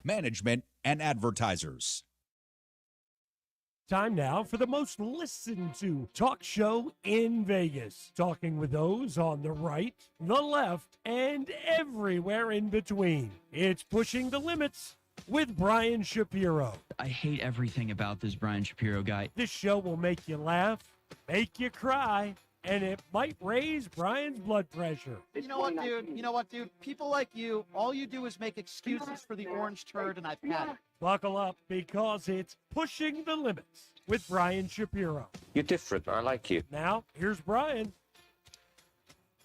management, and advertisers. Time now for the most listened to talk show in Vegas. Talking with those on the right, the left, and everywhere in between. It's Pushing the Limits with Brian Shapiro. I hate everything about this Brian Shapiro guy. This show will make you laugh, make you cry, and it might raise Brian's blood pressure. You know what, dude? People like you, all you do is make excuses for the orange turd, and I've had it. Buckle up because it's Pushing the Limits with Brian Shapiro. You're different. I like you. Now, here's Brian.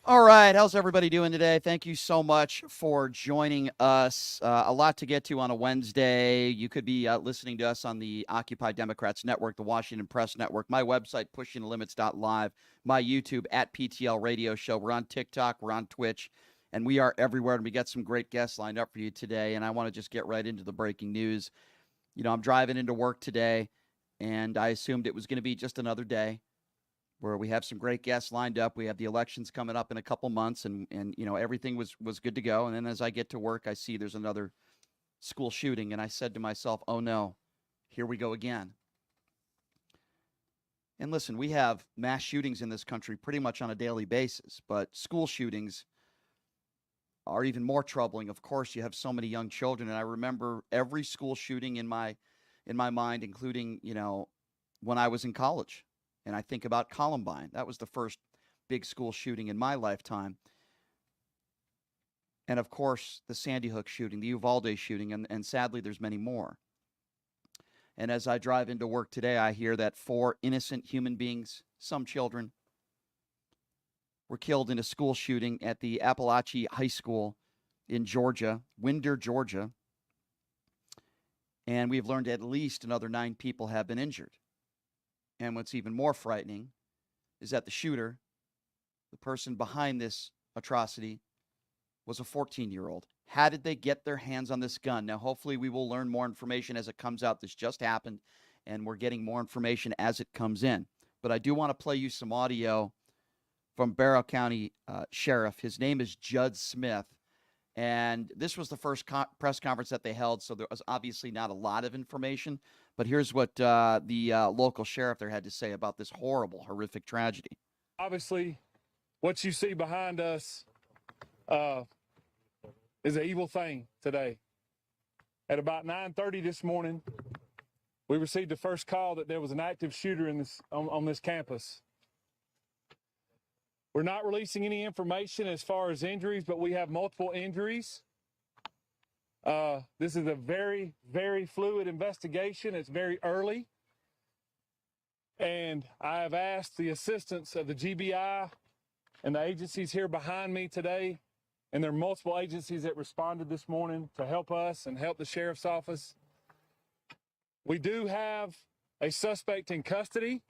All right, how's everybody doing today? Thank you so much for joining us. A lot to get to on a Wednesday. You could be listening to us on the Occupy Democrats Network, the Washington Press Network, my website, pushingthelimits.live, my YouTube at PTL Radio Show. We're on TikTok, we're on Twitch, and we are everywhere. And we got some great guests lined up for you today. And I want to just get right into the breaking news. You know, I'm driving into work today, and I assumed it was going to be just another day where we have some great guests lined up. We have the elections coming up in a couple months, and you know, everything was good to go. And then as I get to work, I see there's another school shooting, and I said to myself, oh no, here we go again. And listen, we have mass shootings in this country pretty much on a daily basis, but school shootings are even more troubling. Of course, you have so many young children, and I remember every school shooting in my mind, including, you know, when I was in college. And I think about Columbine. That was the first big school shooting in my lifetime. And of course, the Sandy Hook shooting, the Uvalde shooting, and sadly, there's many more. And as I drive into work today, I hear that 4 innocent human beings, some children, were killed in a school shooting at the Appalachia High School in Georgia, Winder, Georgia. And we've learned at least another 9 people have been injured. And what's even more frightening is that the shooter, the person behind this atrocity, was a 14-year-old. How did they get their hands on this gun? Now, hopefully we will learn more information as it comes out. This just happened, and we're getting more information as it comes in. But I do want to play you some audio from Barrow County Sheriff. His name is Judd Smith. And this was the first press conference that they held, so there was obviously not a lot of information. But here's what the local sheriff there had to say about this horrible, horrific tragedy. Obviously, what you see behind us is an evil thing today. At about 9:30 this morning, we received the first call that there was an active shooter in on this campus. We're not releasing any information as far as injuries, but we have multiple injuries. This is a very, very fluid investigation. It's very early. And I have asked the assistance of the GBI and the agencies here behind me today, and there are multiple agencies that responded this morning to help us and help the sheriff's office. We do have a suspect in custody,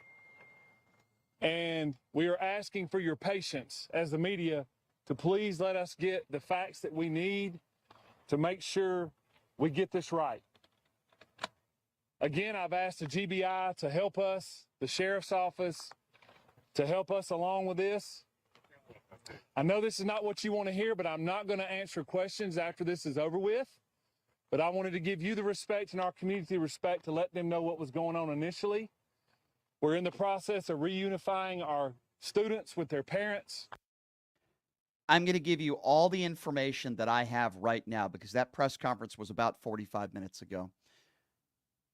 and we are asking for your patience as the media to please let us get the facts that we need to make sure we get this right. Again, I've asked the GBI to help us, the sheriff's office, to help us along with this. I know this is not what you want to hear, but I'm not going to answer questions after this is over with. But I wanted to give you the respect and our community respect to let them know what was going on initially. We're in the process of reunifying our students with their parents. I'm going to give you all the information that I have right now because that press conference was about 45 minutes ago.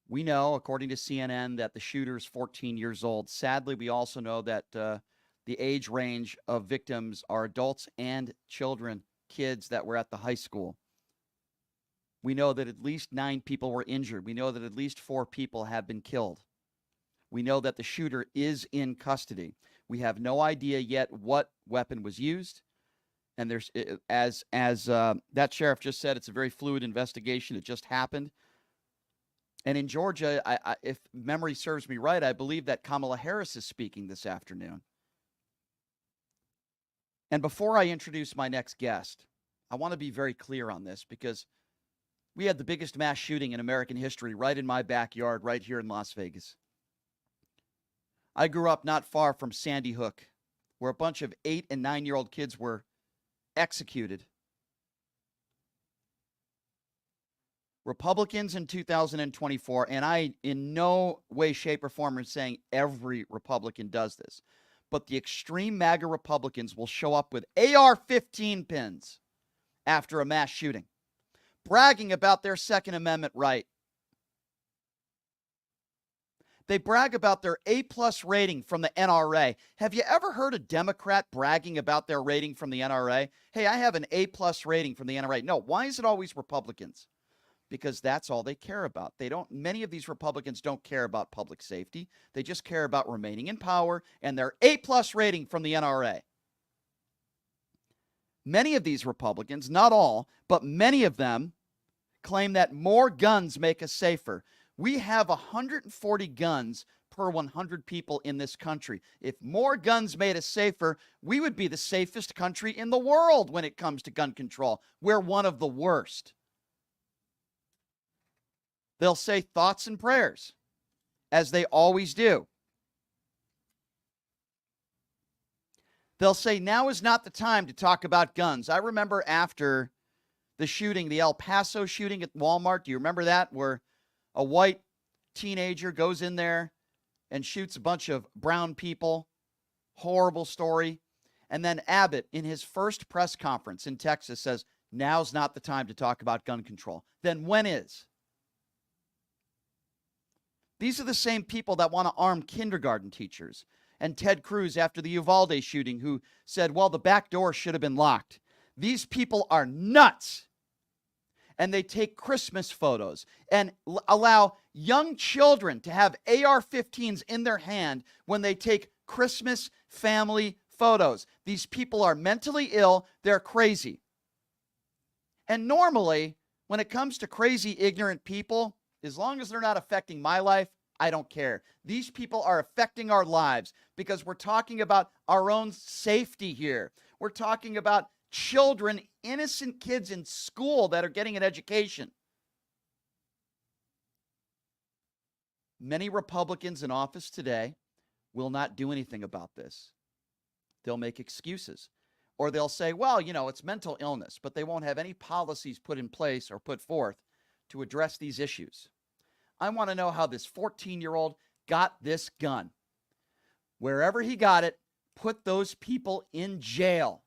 We know, according to CNN, that the shooter is 14 years old. Sadly, we also know that the age range of victims are adults and children, kids that were at the high school. We know that at least 9 people were injured. We know that at least 4 people have been killed. We know that the shooter is in custody. We have no idea yet what weapon was used. And there's, as that sheriff just said, it's a very fluid investigation. It just happened. And in Georgia, if memory serves me right, I believe that Kamala Harris is speaking this afternoon. And before I introduce my next guest, I want to be very clear on this because we had the biggest mass shooting in American history right in my backyard, right here in Las Vegas. I grew up not far from Sandy Hook, where a bunch of 8- and 9-year-old kids were executed Republicans in 2024, and I in no way, shape, or form am saying every Republican does this, but the extreme MAGA Republicans will show up with AR-15 pins after a mass shooting, bragging about their Second Amendment right. They brag about their A+ rating from the NRA. Have you ever heard a Democrat bragging about their rating from the NRA? Hey, I have an A+ rating from the NRA. No, why is it always Republicans? Because that's all they care about. Many of these Republicans don't care about public safety. They just care about remaining in power and their A+ rating from the NRA. Many of these Republicans, not all, but many of them claim that more guns make us safer. We have 140 guns per 100 people in this country. If more guns made us safer, we would be the safest country in the world when it comes to gun control. We're one of the worst. They'll say thoughts and prayers, as they always do. They'll say now is not the time to talk about guns. I remember after the shooting, the El Paso shooting at Walmart. Do you remember that? Where a white teenager goes in there and shoots a bunch of brown people. Horrible story. And then Abbott, in his first press conference in Texas, says, now's not the time to talk about gun control. Then when is? These are the same people that want to arm kindergarten teachers. And Ted Cruz, after the Uvalde shooting, who said, well, the back door should have been locked. These people are nuts. And they take Christmas photos and allow young children to have AR-15s in their hand when they take Christmas family photos. These people are mentally ill. They're crazy. And normally, when it comes to crazy, ignorant people, as long as they're not affecting my life, I don't care. These people are affecting our lives because we're talking about our own safety here. We're talking about children, innocent kids in school that are getting an education. Many Republicans in office today will not do anything about this. They'll make excuses. Or they'll say, well, it's mental illness, but they won't have any policies put in place or put forth to address these issues. I want to know how this 14-year-old got this gun. Wherever he got it, put those people in jail.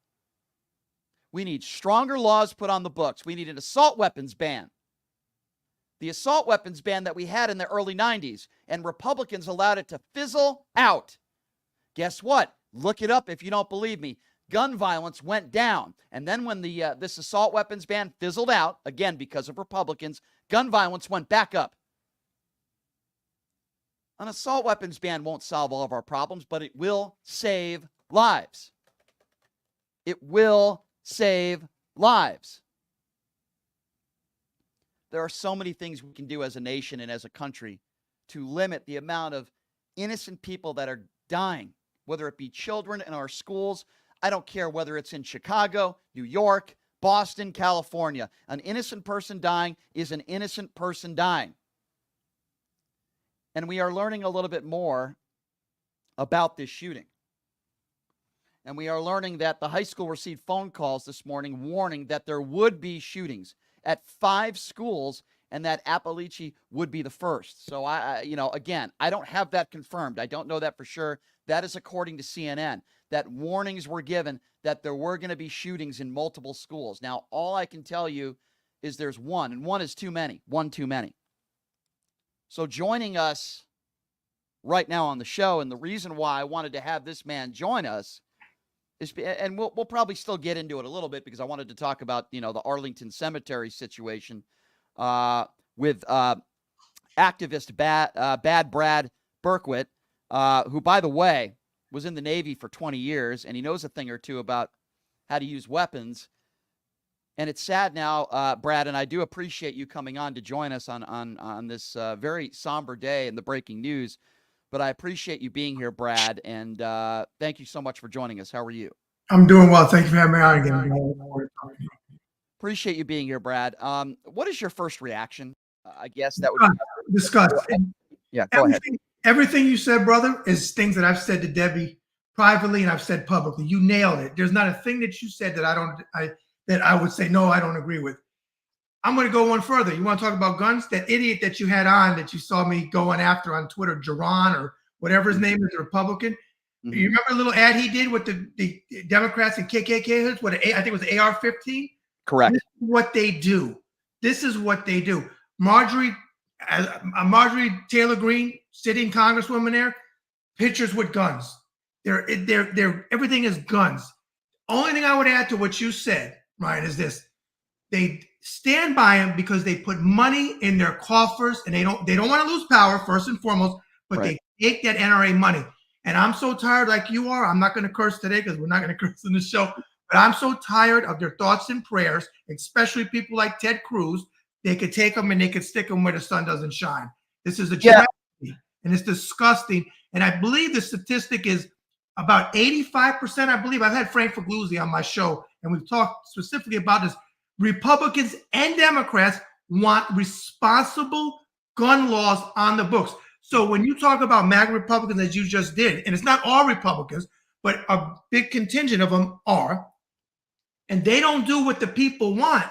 We need stronger laws put on the books. We need an assault weapons ban. The assault weapons ban that we had in the early 90s, and Republicans allowed it to fizzle out. Guess what? Look it up if you don't believe me. Gun violence went down. And then when this assault weapons ban fizzled out, again because of Republicans, gun violence went back up. An assault weapons ban won't solve all of our problems, but it will save lives. It will save lives. There are so many things we can do as a nation and as a country to limit the amount of innocent people that are dying, whether it be children in our schools. I don't care whether it's in Chicago, New York, Boston, California. An innocent person dying is an innocent person dying. And we are learning a little bit more about this shooting. And we are learning that the high school received phone calls this morning warning that there would be shootings at 5 schools and that Appalachia would be the first. So, again, I don't have that confirmed. I don't know that for sure. That is according to CNN, that warnings were given that there were going to be shootings in multiple schools. Now, all I can tell you is there's one, and one is too many. One too many. So joining us right now on the show, and the reason why I wanted to have this man join us is, and we'll probably still get into it a little bit because I wanted to talk about, the Arlington cemetery situation with activist Bad Brad Berkowitz, who, by the way, was in the Navy for 20 years, and he knows a thing or two about how to use weapons. And it's sad now, Brad, and I do appreciate you coming on to join us on this very somber day in the breaking news. But I appreciate you being here, Brad, and thank you so much for joining us. How are you? I'm doing well. Thank you for having me on again. Appreciate you being here, Brad. What is your first reaction? I guess that would discuss. Yeah, go ahead. Everything you said, brother, is things that I've said to Debbie privately and I've said publicly. You nailed it. There's not a thing that you said that I would say, no, I don't agree with. I'm going to go one further. You want to talk about guns? That idiot that you had on that you saw me going after on Twitter, Jaron or whatever his name is, the Republican. Mm-hmm. You remember the little ad he did with the Democrats and KKK hoods? I think it was the AR-15. Correct. This is what they do. This is what they do. Marjorie Taylor Greene, sitting congresswoman there, pictures with guns. They're everything is guns. Only thing I would add to what you said, Ryan, is this: they stand by him because they put money in their coffers, and they don't want to lose power first and foremost, but right. They take that NRA money. And I'm so tired, like you are. I'm not going to curse today because we're not going to curse in the show. But I'm so tired of their thoughts and prayers, especially people like Ted Cruz. They could take them and they could stick them where the sun doesn't shine. This is a tragedy, and it's disgusting. And I believe the statistic is about 85%. I believe I've had Frank Fagluzzi on my show, and we've talked specifically about this. Republicans and Democrats want responsible gun laws on the books. So when you talk about MAGA Republicans, as you just did, and it's not all Republicans, but a big contingent of them are, and they don't do what the people want,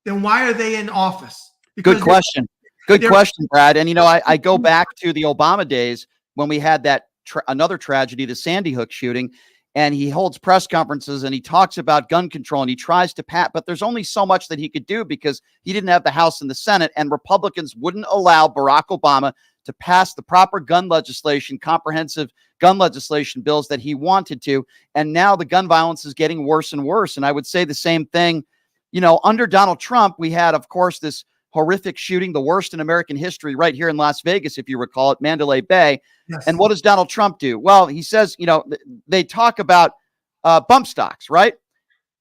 then why are they in office? Because good question. Good question, Brad. And, I go back to the Obama days when we had that another tragedy, the Sandy Hook shooting, and he holds press conferences and he talks about gun control and he tries to but there's only so much that he could do because he didn't have the House and the Senate, and Republicans wouldn't allow Barack Obama to pass the proper gun legislation, comprehensive gun legislation bills that he wanted to. And now the gun violence is getting worse and worse. And I would say the same thing, under Donald Trump, we had, of course, this horrific shooting, the worst in American history right here in Las Vegas, if you recall, at Mandalay Bay. Yes. And what does Donald Trump do? Well, he says, they talk about bump stocks, right?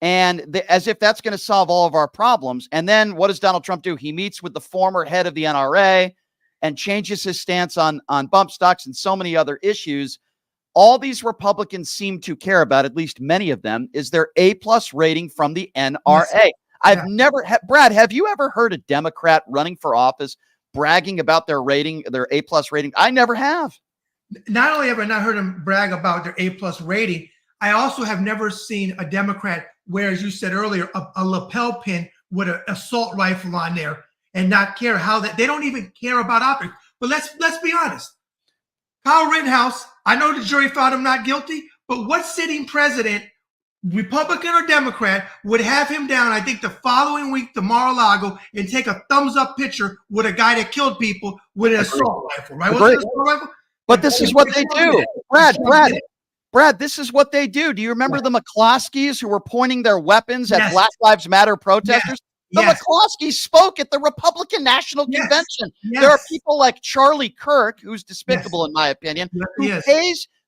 And as if that's going to solve all of our problems. And then what does Donald Trump do? He meets with the former head of the NRA and changes his stance on bump stocks and so many other issues. All these Republicans seem to care about, at least many of them, is their A+ rating from the NRA. Yes. I've never Brad, have you ever heard a Democrat running for office bragging about their rating, their A+ rating? I never have. Not only have I not heard them brag about their A+ rating, I also have never seen a Democrat wear, as you said earlier, a lapel pin with an assault rifle on there and not care how they don't even care about optics. But let's be honest. Kyle Rittenhouse, I know the jury found him not guilty, but what sitting president, Republican or Democrat, would have him down, I think, the following week to Mar-a-Lago and take a thumbs-up picture with a guy that killed people with an assault rifle, right? What's an assault rifle? But this is what they do. Brad, this is what they do. Do you remember the McCloskeys who were pointing their weapons at Black Lives Matter protesters? The McCloskeys spoke at the Republican National Convention. There are people like Charlie Kirk, who's despicable in my opinion,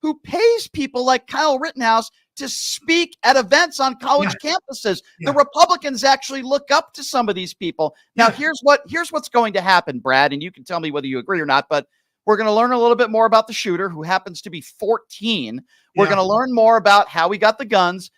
who pays people like Kyle Rittenhouse to speak at events on college campuses. The Republicans actually look up to some of these people. Now, here's what's going to happen, Brad, and you can tell me whether you agree or not, but we're going to learn a little bit more about the shooter, who happens to be 14. We're going to learn more about how he got the guns.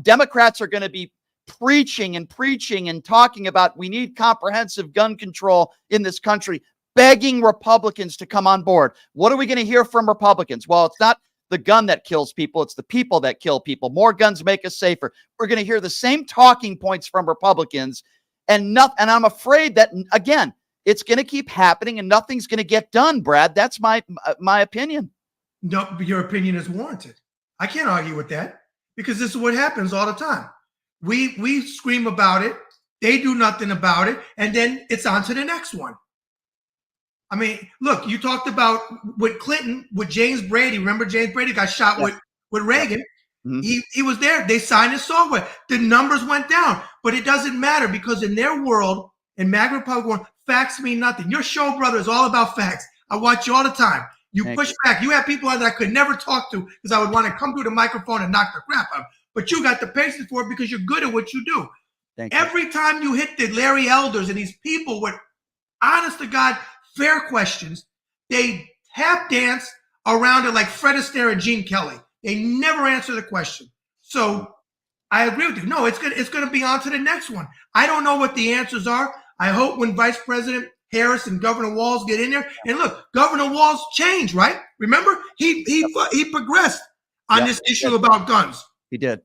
Democrats are going to be preaching and talking about we need comprehensive gun control in this country, begging Republicans to come on board. What are we going to hear from Republicans? Well, it's not the gun that kills people. It's the people that kill people. More guns make us safer. We're going to hear the same talking points from Republicans, and I'm afraid that, again, it's going to keep happening and nothing's going to get done, Brad. That's my opinion. No, your opinion is warranted. I can't argue with that because this is what happens all the time. We scream about it. They do nothing about it. And then it's on to the next one. I mean, look, you talked about with Clinton, with James Brady. Remember James Brady got shot with Reagan. Mm-hmm. He was there. They signed his software. The numbers went down. But it doesn't matter because in their world, in MAGA Republican world, facts mean nothing. Your show, brother, is all about facts. I watch you all the time. You push back. You have people that I could never talk to because I would want to come through the microphone and knock the crap out of them. But you got the patience for it because you're good at what you do. Every time you hit the Larry Elders and these people with honest to God, fair questions, they tap dance around it like Fred Astaire and Gene Kelly. They never answer the question. So I agree with you. No, it's gonna be on to the next one. I don't know what the answers are. I hope when Vice President Harris and Governor Walz get in there, and look, Governor Walz changed, right? Remember, he progressed on this issue about guns. He did.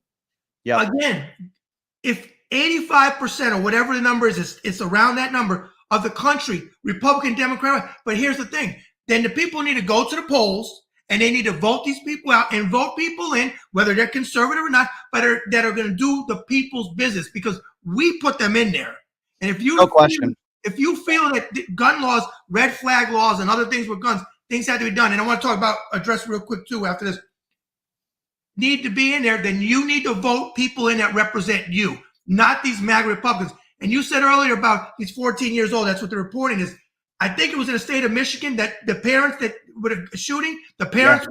Yeah. Again, if 85% or whatever the number is, it's around that number of the country, Republican, Democrat. But here's the thing. Then the people need to go to the polls and they need to vote these people out and vote people in, whether they're conservative or not, but that are going to do the people's business because we put them in there. And if you, No question. If you feel that gun laws, red flag laws, and other things with guns, things have to be done. And I want to talk about, address real quick too after this, need to be in there, then you need to vote people in that represent you, not these MAGA Republicans. And you said earlier about he's 14 years old. That's what the reporting is. I think it was in the state of Michigan that the parents that were shooting, the parents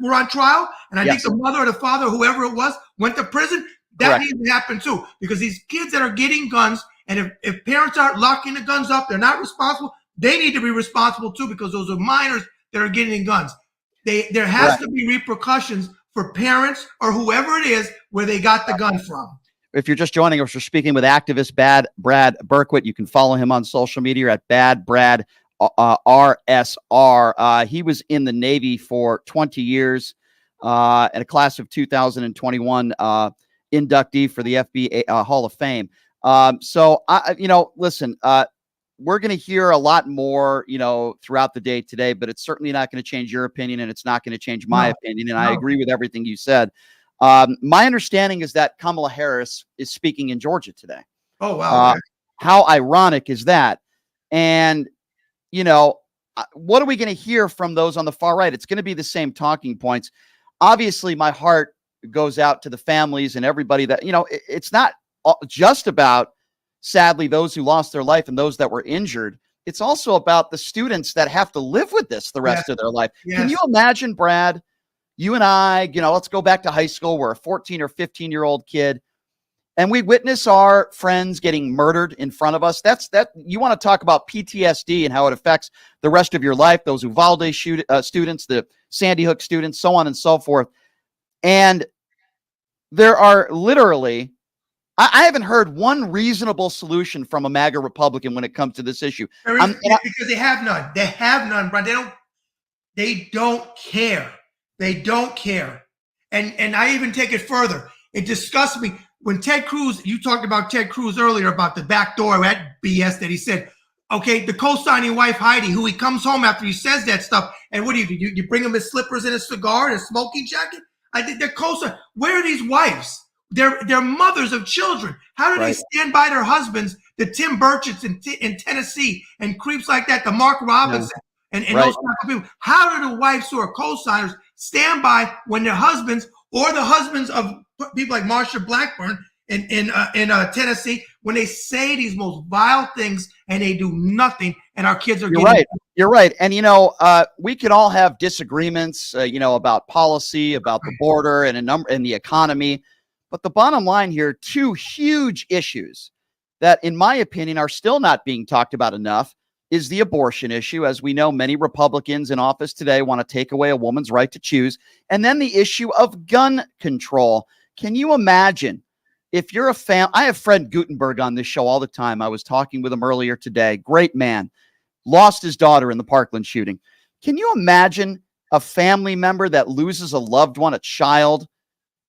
were on trial. And I think the mother or the father, whoever it was, went to prison. That needs to happen too, because these kids that are getting guns, and if parents aren't locking the guns up, they're not responsible. They need to be responsible too, because those are minors that are getting guns. There has to be repercussions for parents or whoever it is where they got the gun from. If you're just joining us, we're speaking with activist Brad Berkowitz. You can follow him on social media at Bad Brad RSR. He was in the Navy for 20 years, and a class of 2021 inductee for the FBI Hall of Fame. So listen, we're going to hear a lot more, throughout the day today, but it's certainly not going to change your opinion, and it's not going to change my opinion. And I agree with everything you said. My understanding is that Kamala Harris is speaking in Georgia today. Oh, wow. How ironic is that? And, what are we going to hear from those on the far right? It's going to be the same talking points. Obviously, my heart goes out to the families and everybody that, it's not just about, sadly, those who lost their life and those that were injured. It's also about the students that have to live with this the rest of their life. Can you imagine, Brad, you and I, let's go back to high school. We're a 14 or 15-year-old kid, and we witness our friends getting murdered in front of us. You want to talk about PTSD and how it affects the rest of your life, those Uvalde students, the Sandy Hook students, so on and so forth. And there are literally, I haven't heard one reasonable solution from a MAGA Republican when it comes to this issue. Because they have none. They have none, Brian. They don't care. They don't care. And I even take it further. It disgusts me. When Ted Cruz, you talked about Ted Cruz earlier about the back door, that BS that he said. Okay, the co-signing wife, Heidi, who he comes home after he says that stuff. And what do? You bring him his slippers and a cigar and a smoking jacket? I think they're co-signing. Where are these wives? They're mothers of children. How do they stand by their husbands, the Tim Burchetts in Tennessee and creeps like that, the Mark Robinson and those type of people? How do the wives who are co-signers stand by when their husbands or the husbands of people like Marsha Blackburn in Tennessee, when they say these most vile things and they do nothing, and our kids are getting You're right. And, we can all have disagreements, about policy, about the border and the economy. But the bottom line here, two huge issues that, in my opinion, are still not being talked about enough is the abortion issue. As we know, many Republicans in office today want to take away a woman's right to choose. And then the issue of gun control. Can you imagine if you're I have Fred Gutenberg on this show all the time. I was talking with him earlier today. Great man. Lost his daughter in the Parkland shooting. Can you imagine a family member that loses a loved one, a child,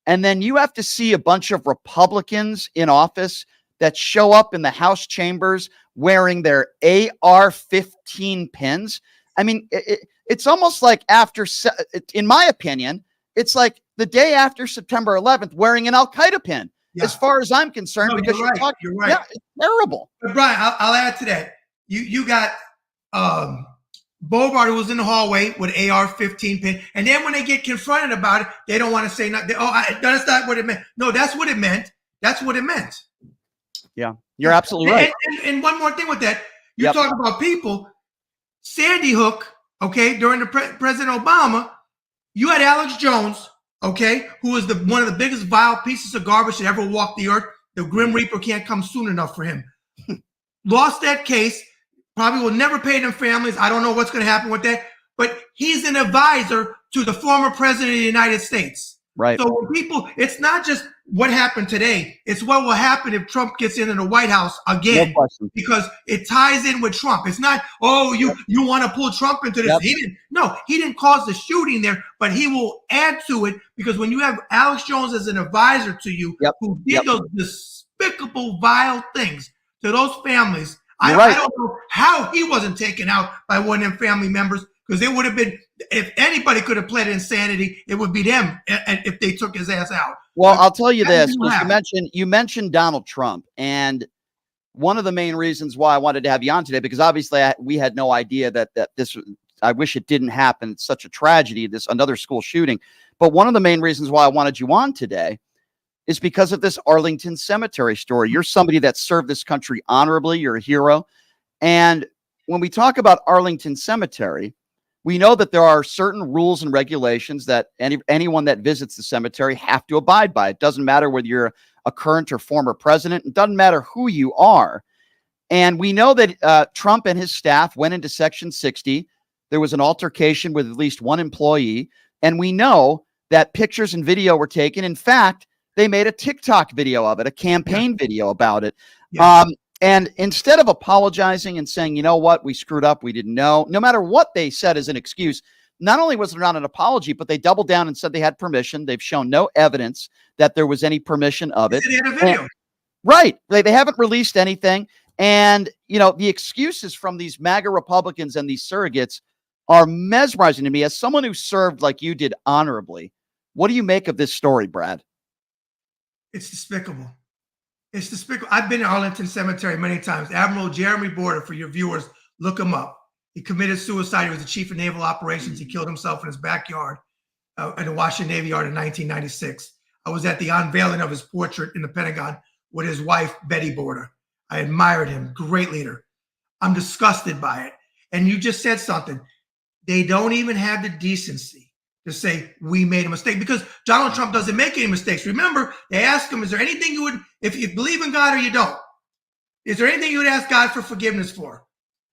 and then you have to see a bunch of Republicans in office that show up in the House chambers wearing their AR-15 pins? I mean, it's almost like in my opinion, it's like the day after September 11th wearing an Al-Qaeda pin, as far as I'm concerned, because you're right. Yeah, it's terrible. But Brian, I'll add to that. You got Bobart, who was in the hallway with AR-15 pin, and then when they get confronted about it, they don't want to say nothing. That's not what it meant. No, that's what it meant. That's what it meant. Yeah, you're absolutely right. And one more thing with that, you talk about people. Sandy Hook, during the President Obama, you had Alex Jones, who was one of the biggest vile pieces of garbage that ever walked the earth. The Grim Reaper can't come soon enough for him. Lost that case. Probably will never pay them families. I don't know what's going to happen with that. But he's an advisor to the former president of the United States. Right. So when it's not just what happened today. It's what will happen if Trump gets into the White House again. No, because it ties in with Trump. It's not, you want to pull Trump into this. He didn't cause the shooting there, but he will add to it, because when you have Alex Jones as an advisor to you, who did those despicable, vile things to those families. I don't know how he wasn't taken out by one of them family members, because it would have been, if anybody could have pled insanity, it would be them if they took his ass out. Well, I'll tell you this. You mentioned Donald Trump, and one of the main reasons why I wanted to have you on today, because obviously we had no idea that this, I wish it didn't happen. It's such a tragedy, another school shooting. But one of the main reasons why I wanted you on today is because of this Arlington cemetery story. You're somebody that served this country honorably. You're a hero. And when we talk about Arlington Cemetery, we know that there are certain rules and regulations that anyone that visits the cemetery have to abide by. It doesn't matter whether you're a current or former president. It doesn't matter who you are. And we know that Trump and his staff went into Section 60. There was an altercation with at least one employee. And we know that pictures and video were taken. In fact, they made a TikTok video of it, a campaign video about it. Yeah. And instead of apologizing and saying, you know what, we screwed up, we didn't know, no matter what they said as an excuse, not only was there not an apology, but they doubled down and said they had permission. They've shown no evidence that there was any permission of it. They had a video. And, right. They haven't released anything. And, you know, the excuses from these MAGA Republicans and these surrogates are mesmerizing to me. As someone who served like you did honorably, what do you make of this story, Brad? It's despicable. It's despicable. I've been to Arlington Cemetery many times. Admiral Jeremy Border, for your viewers, look him up. He committed suicide. He was the chief of naval operations. He killed himself in his backyard in the Washington Navy Yard in 1996. I was at the unveiling of his portrait in the Pentagon with his wife, Betty Border. I admired him. Great leader. I'm disgusted by it. And you just said something. They don't even have the decency to say we made a mistake, because Donald Trump doesn't make any mistakes. Remember, they asked him, is there anything you would, if you believe in God or you don't, is there anything you would ask God for forgiveness for?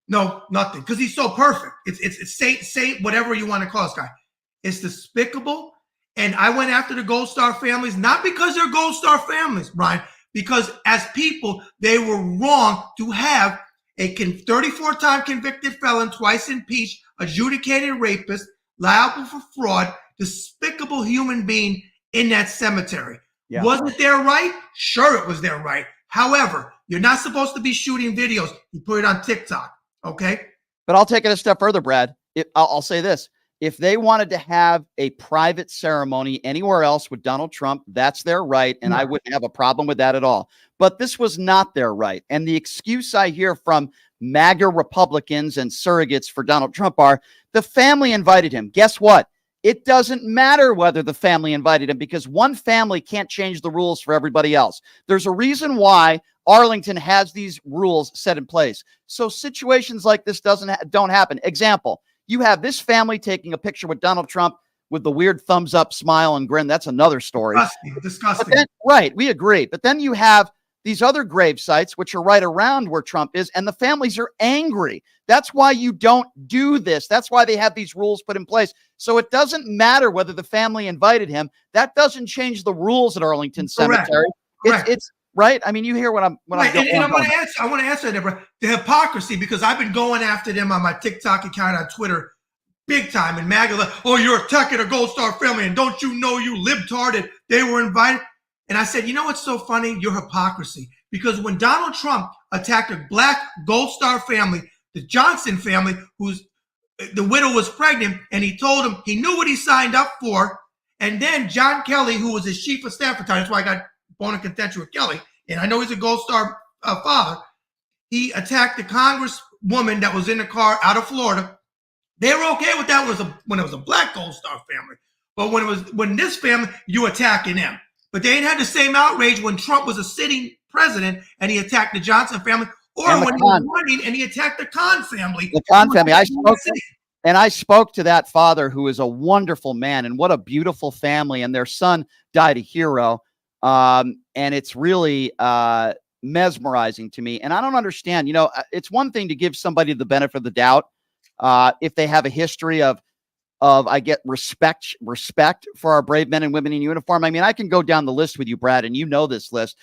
No, nothing, because he's so perfect. It's saint, whatever you want to call this guy. It's despicable. And I went after the Gold Star families, not because they're Gold Star families, Brian, because as people, they were wrong to have a 34-time convicted felon, twice impeached, adjudicated rapist, liable for fraud, despicable human being in that cemetery. Yeah. Wasn't their right? Sure, it was their right. However, you're not supposed to be shooting videos. You put it on TikTok, okay? But I'll take it a step further, Brad. I'll say this. If they wanted to have a private ceremony anywhere else with Donald Trump, that's their right, and I wouldn't have a problem with that at all. But this was not their right. And the excuse I hear from MAGA Republicans and surrogates for Donald Trump are, the family invited him. Guess what? It doesn't matter whether the family invited him, because one family can't change the rules for everybody else. There's a reason why Arlington has these rules set in place. So situations like this don't happen. Example, you have this family taking a picture with Donald Trump with the weird thumbs up, smile, and grin. That's another story. Disgusting. Right, we agree. But then you have these other grave sites, which are right around where Trump is, and the families are angry. That's why you don't do this. That's why they have these rules put in place. So it doesn't matter whether the family invited him. That doesn't change the rules at Arlington Cemetery. Correct. It's right. I mean, you hear what I'm right. And I want to answer that, the hypocrisy, because I've been going after them on my TikTok account, on Twitter, big time, and MAGA. Oh, you're attacking a Gold Star family, and don't you know, you libtarded, they were invited. And I said, you know what's so funny? Your hypocrisy. Because when Donald Trump attacked a black Gold Star family, the Johnson family, whose the widow was pregnant, and he told him he knew what he signed up for. And then John Kelly, who was his chief of staff at the time, that's why I got bone and contention with Kelly, and I know he's a Gold Star father, he attacked the congresswoman that was in the car out of Florida. They were okay with that when it was a black Gold Star family. But when this family, you attacking them. But they ain't had the same outrage when Trump was a sitting president and he attacked the Johnson family, or when he was running and he attacked the Khan family. The Khan family. I spoke to that father, who is a wonderful man, and what a beautiful family. And their son died a hero. And it's really mesmerizing to me. And I don't understand. You know, it's one thing to give somebody the benefit of the doubt if they have a history of I get respect for our brave men and women in uniform. I mean, I can go down the list with you, Brad, and you know this list.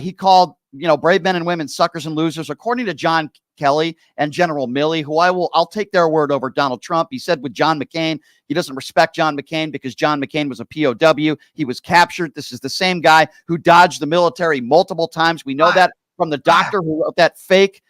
He called brave men and women, suckers and losers. According to John Kelly and General Milley, who I'll take their word over Donald Trump. He said with John McCain, he doesn't respect John McCain because John McCain was a POW. He was captured. This is the same guy who dodged the military multiple times. We know that from the doctor who wrote that fake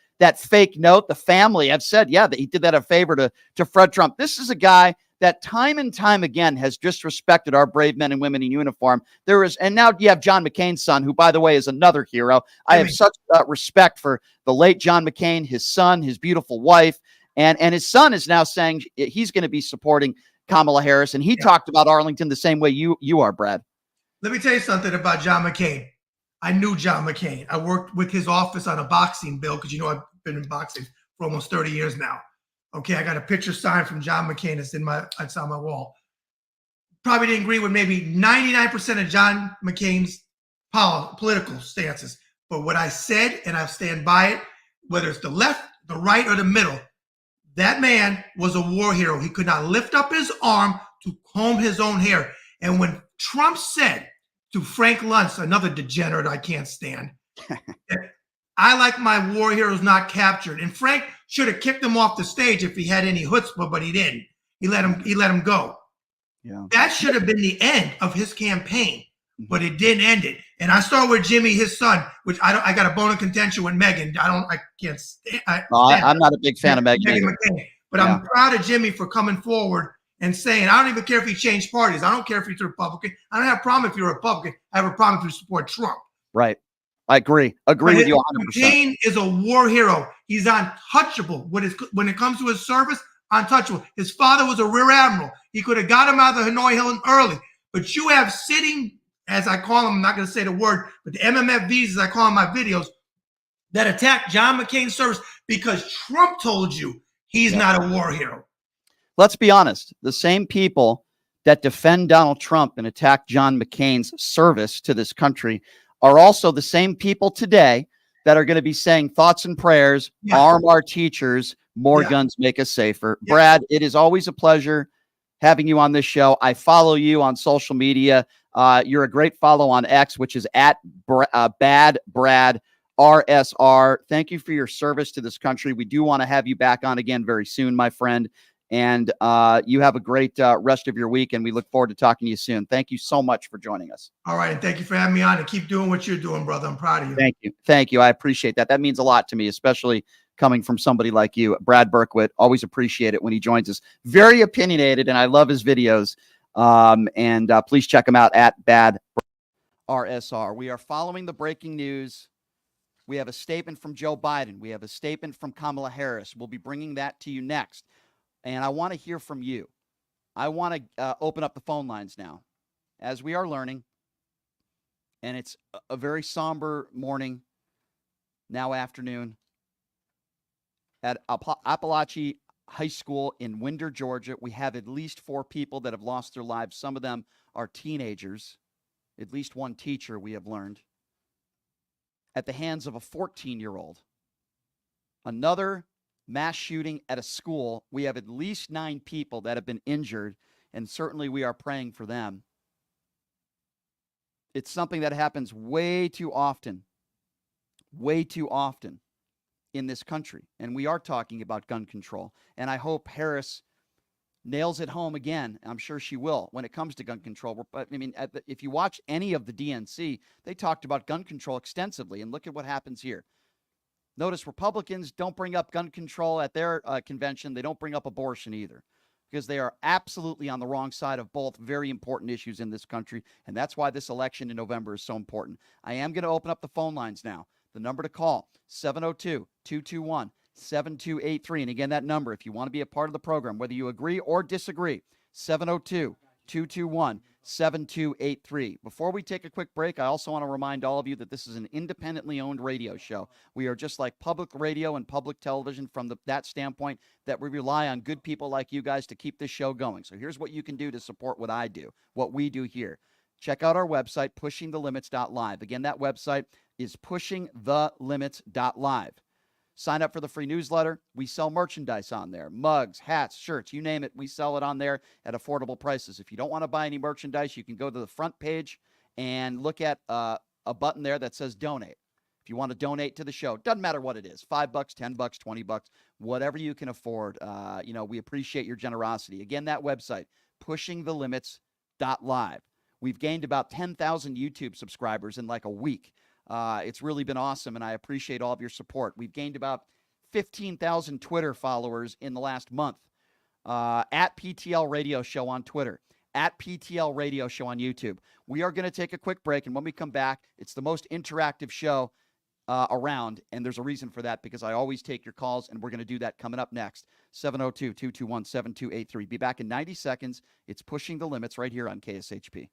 note. The family have said, that he did that a favor to Fred Trump. This is a guy that time and time again has disrespected our brave men and women in uniform. And now you have John McCain's son, who, by the way, is another hero. I have such respect for the late John McCain, his son, his beautiful wife, and his son is now saying he's going to be supporting Kamala Harris, and he talked about Arlington the same way you are, Brad. Let me tell you something about John McCain. I knew John McCain. I worked with his office on a boxing bill because, I've been in boxing for almost 30 years now. Okay, I got a picture signed from John McCain. It's on my wall. Probably didn't agree with maybe 99% of John McCain's political stances. But what I said, and I stand by it, whether it's the left, the right, or the middle, that man was a war hero. He could not lift up his arm to comb his own hair. And when Trump said to Frank Luntz, another degenerate I can't stand, I like my war heroes not captured. And Frank should have kicked him off the stage if he had any chutzpah, but he didn't. He let him go. Yeah. That should have been the end of his campaign, but it didn't end it. And I start with Jimmy, his son, which I got a bone of contention with Megan. I can't stand. I'm not a big fan of Megan McCain, but I'm proud of Jimmy for coming forward and saying, I don't even care if he changed parties. I don't care if he's a Republican. I don't have a problem if you're a Republican. I have a problem if you support Trump. Right. I agree with you 100%. McCain is a war hero. He's untouchable. When it comes to his service, untouchable. His father was a rear admiral. He could have got him out of the Hanoi Hilton early. But you have sitting, as I call them, I'm not going to say the word, but the MMFVs, as I call them in my videos, that attack John McCain's service because Trump told you he's not a war hero. Let's be honest. The same people that defend Donald Trump and attack John McCain's service to this country are also the same people today that are going to be saying thoughts and prayers, arm our teachers, more guns make us safer. Brad, it is always a pleasure having you on this show. I follow you on social media. You're a great follow on X, which is at Bad Brad RSR. Thank you for your service to this country. We do want to have you back on again very soon, my friend. And you have a great rest of your week, and we look forward to talking to you soon. Thank you so much for joining us. All right, and thank you for having me on, and keep doing what you're doing, brother. I'm proud of you. Thank you. I appreciate that. That means a lot to me, especially coming from somebody like you. Brad Berkowitz, always appreciate it when he joins us. Very opinionated, and I love his videos. Please check him out at Bad RSR. We are following the breaking news. We have a statement from Joe Biden. We have a statement from Kamala Harris. We'll be bringing that to you next. And I want to hear from you. I want to open up the phone lines now, as we are learning. And it's a very somber morning, now afternoon, at Appalachian High School in Winder, Georgia. We have at least 4 people that have lost their lives. Some of them are teenagers. At least one teacher, we have learned, at the hands of a 14-year-old. Another mass shooting at a school. We have at least 9 people that have been injured, and certainly we are praying for them. It's something that happens way too often in this country, and we are talking about gun control, and I hope Harris nails it home again. I'm sure she will when it comes to gun control. But I mean, if you watch any of the DNC, they talked about gun control extensively, and look at what happens here. Notice Republicans don't bring up gun control at their convention. They don't bring up abortion either, because they are absolutely on the wrong side of both very important issues in this country, and that's why this election in November is so important. I am going to open up the phone lines now. The number to call, 702-221-7283. And again, that number, if you want to be a part of the program, whether you agree or disagree, 702-221-7283. Before we take a quick break, I also want to remind all of you that this is an independently owned radio show. We are just like public radio and public television from that standpoint, that we rely on good people like you guys to keep this show going. So here's what you can do to support what I do, what we do here. Check out our website, pushingthelimits.live. Again, that website is pushingthelimits.live. Sign up for the free newsletter. We sell merchandise on there. Mugs, hats, shirts, you name it. We sell it on there at affordable prices. If you don't want to buy any merchandise, you can go to the front page and look at a button there that says donate. If you want to donate to the show, doesn't matter what it is, $5, $10, $20, whatever you can afford. We appreciate your generosity. Again, that website, pushingthelimits.live. We've gained about 10,000 YouTube subscribers in like a week. It's really been awesome, and I appreciate all of your support. We've gained about 15,000 Twitter followers in the last month. At PTL Radio Show on Twitter, at PTL Radio Show on YouTube. We are going to take a quick break, and when we come back, it's the most interactive show around, and there's a reason for that because I always take your calls, and we're going to do that coming up next. 702-221-7283. Be back in 90 seconds. It's Pushing the Limits right here on KSHP.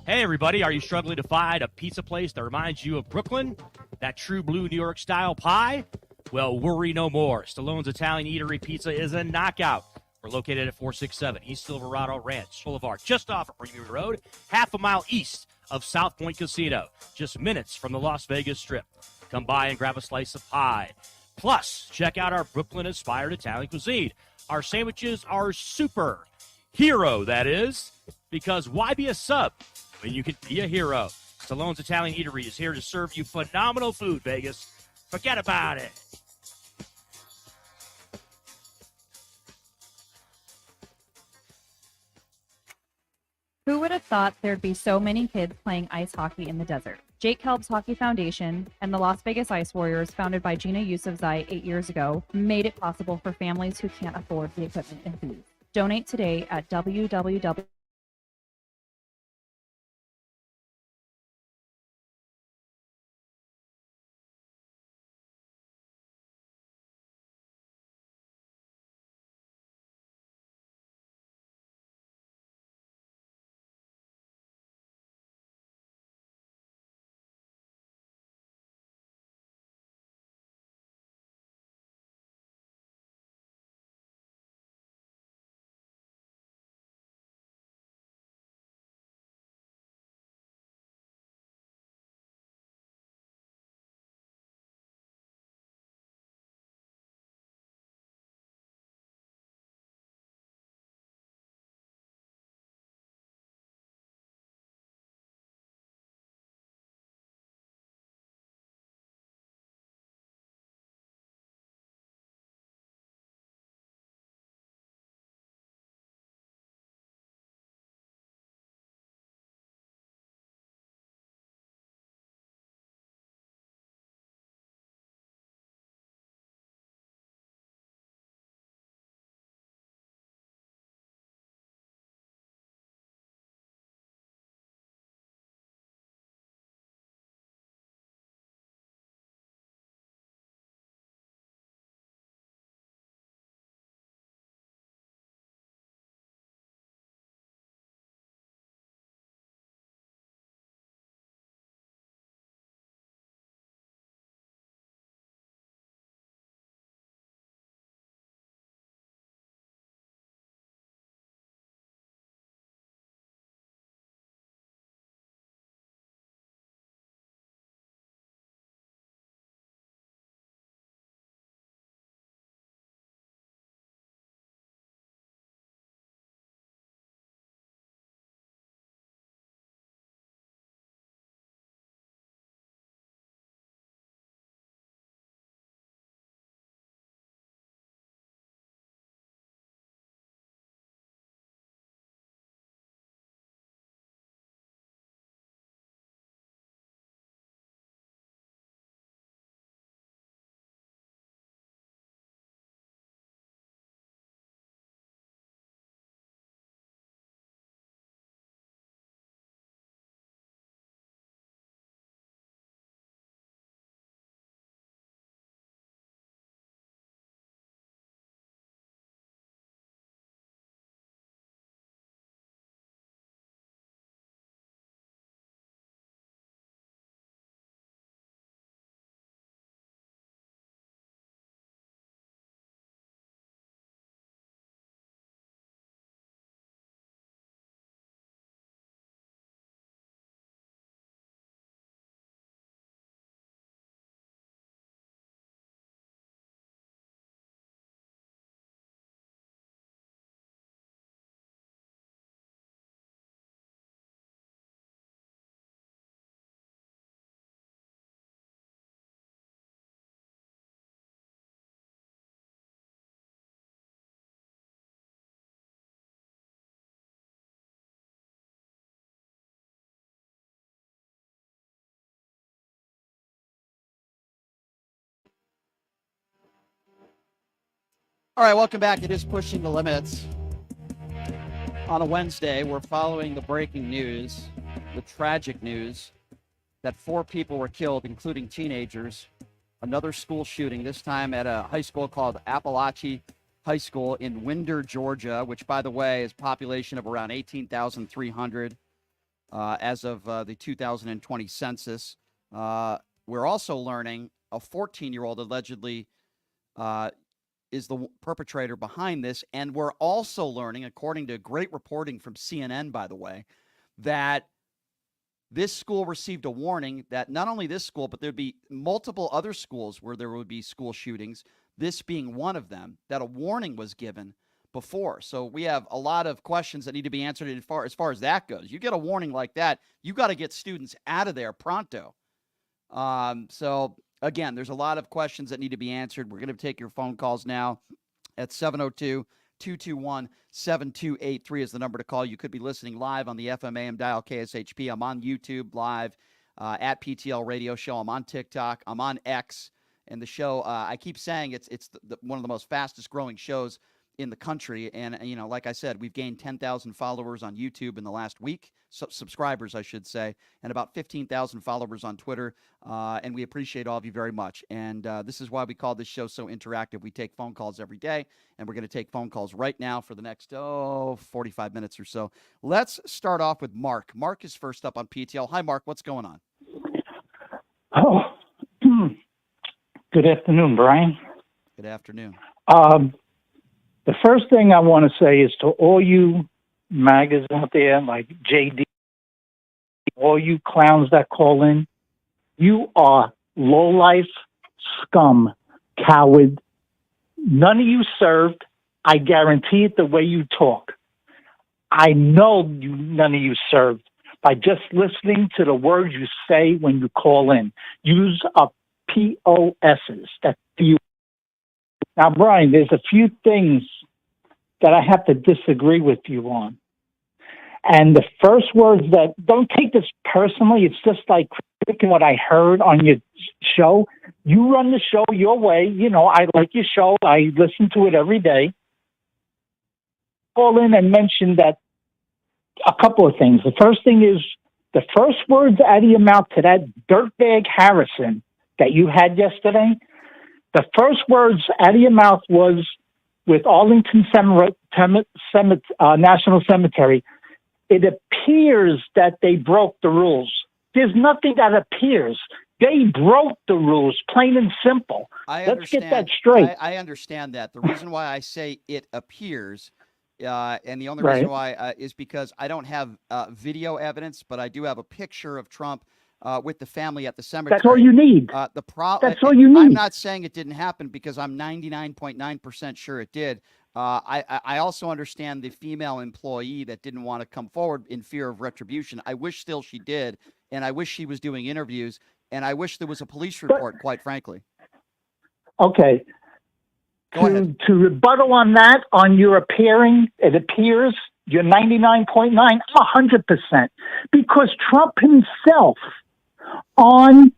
Hey, everybody, are you struggling to find a pizza place that reminds you of Brooklyn? That true blue New York style pie? Well, worry no more. Stallone's Italian Eatery Pizza is a knockout. We're located at 467 East Silverado Ranch Boulevard, just off of Premium Road, half a mile east of South Point Casino, just minutes from the Las Vegas Strip. Come by and grab a slice of pie. Plus, check out our Brooklyn-inspired Italian cuisine. Our sandwiches are super. Hero, that is. Because why be a sub when you can be a hero? Stallone's Italian Eatery is here to serve you phenomenal food, Vegas. Forget about it. Who would have thought there'd be so many kids playing ice hockey in the desert? Jake Helb's Hockey Foundation and the Las Vegas Ice Warriors, founded by Gina Yusufzai 8 years ago, made it possible for families who can't afford the equipment and fees. Donate today at www. All right, welcome back. It is Pushing the Limits. On a Wednesday, we're following the breaking news, the tragic news, that 4 people were killed, including teenagers. Another school shooting, this time at a high school called Appalachia High School in Winder, Georgia, which, by the way, is a population of around 18,300 as of the 2020 census. We're also learning a 14-year-old allegedly is the perpetrator behind this. And we're also learning, according to great reporting from CNN, by the way, that this school received a warning that not only this school, but there'd be multiple other schools where there would be school shootings, this being one of them, that a warning was given before. So we have a lot of questions that need to be answered as far as that goes. You get a warning like that, you got to get students out of there pronto. So again, there's a lot of questions that need to be answered. We're going to take your phone calls now at 702-221-7283 is the number to call. You could be listening live on the FM/AM dial KSHP. I'm on YouTube live at PTL Radio Show. I'm on TikTok. I'm on X. And the show, I keep saying it's one of the most fastest growing shows in the country. And, you know, like I said, we've gained 10,000 followers on YouTube in the last week, subscribers, I should say, and about 15,000 followers on Twitter. And we appreciate all of you very much. And this is why we call this show so interactive. We take phone calls every day, and we're going to take phone calls right now for the next, 45 minutes or so. Let's start off with Mark. Mark is first up on PTL. Hi, Mark. What's going on? Oh, good afternoon, Brian. Good afternoon. The first thing I want to say is to all you MAGAs out there, like JD, all you clowns that call in, you are lowlife scum, coward. None of you served. I guarantee it the way you talk. I know none of you served by just listening to the words you say when you call in. Use a POSs. That's you. Now, Brian, there's a few things that I have to disagree with you on. And the first words that, don't take this personally, it's just like critiquing what I heard on your show. You run the show your way. You know, I like your show. I listen to it every day. Call in and mention that a couple of things. The first thing is the first words out of your mouth to that dirtbag Harrison that you had yesterday. The first words out of your mouth was with Arlington National Cemetery. It appears that they broke the rules. There's nothing that appears. They broke the rules, plain and simple. Let's get that straight. I understand that. The reason why I say it appears, and the only reason why is because I don't have video evidence, but I do have a picture of Trump with the family at the cemetery. That's all you need. That's all you need. I'm not saying it didn't happen because I'm 99.9% sure it did. I also understand the female employee that didn't want to come forward in fear of retribution. I wish still she did, and I wish she was doing interviews, and I wish there was a police report, quite frankly. Okay. Go ahead. To rebuttal on that, on your appearing, it appears you're 99.9, 100%, because Trump himself on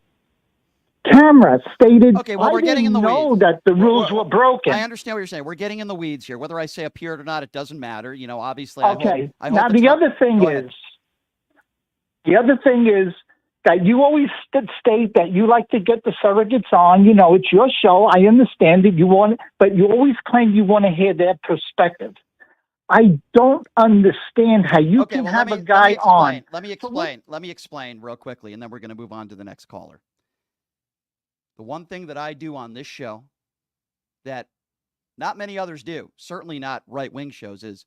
camera stated, okay, well, we're I getting in didn't the know weeds. that the rules were broken. I understand what you're saying. We're getting in the weeds here. Whether I say appeared or not, it doesn't matter. You know, obviously. Okay. I hope Now, the other thing is that you always state that you like to get the surrogates on. You know, it's your show. I understand it. But you always claim you want to hear their perspective. I don't understand how you can have a guy on. Let me explain real quickly, and then we're going to move on to the next caller. The one thing that I do on this show that not many others do, certainly not right-wing shows, is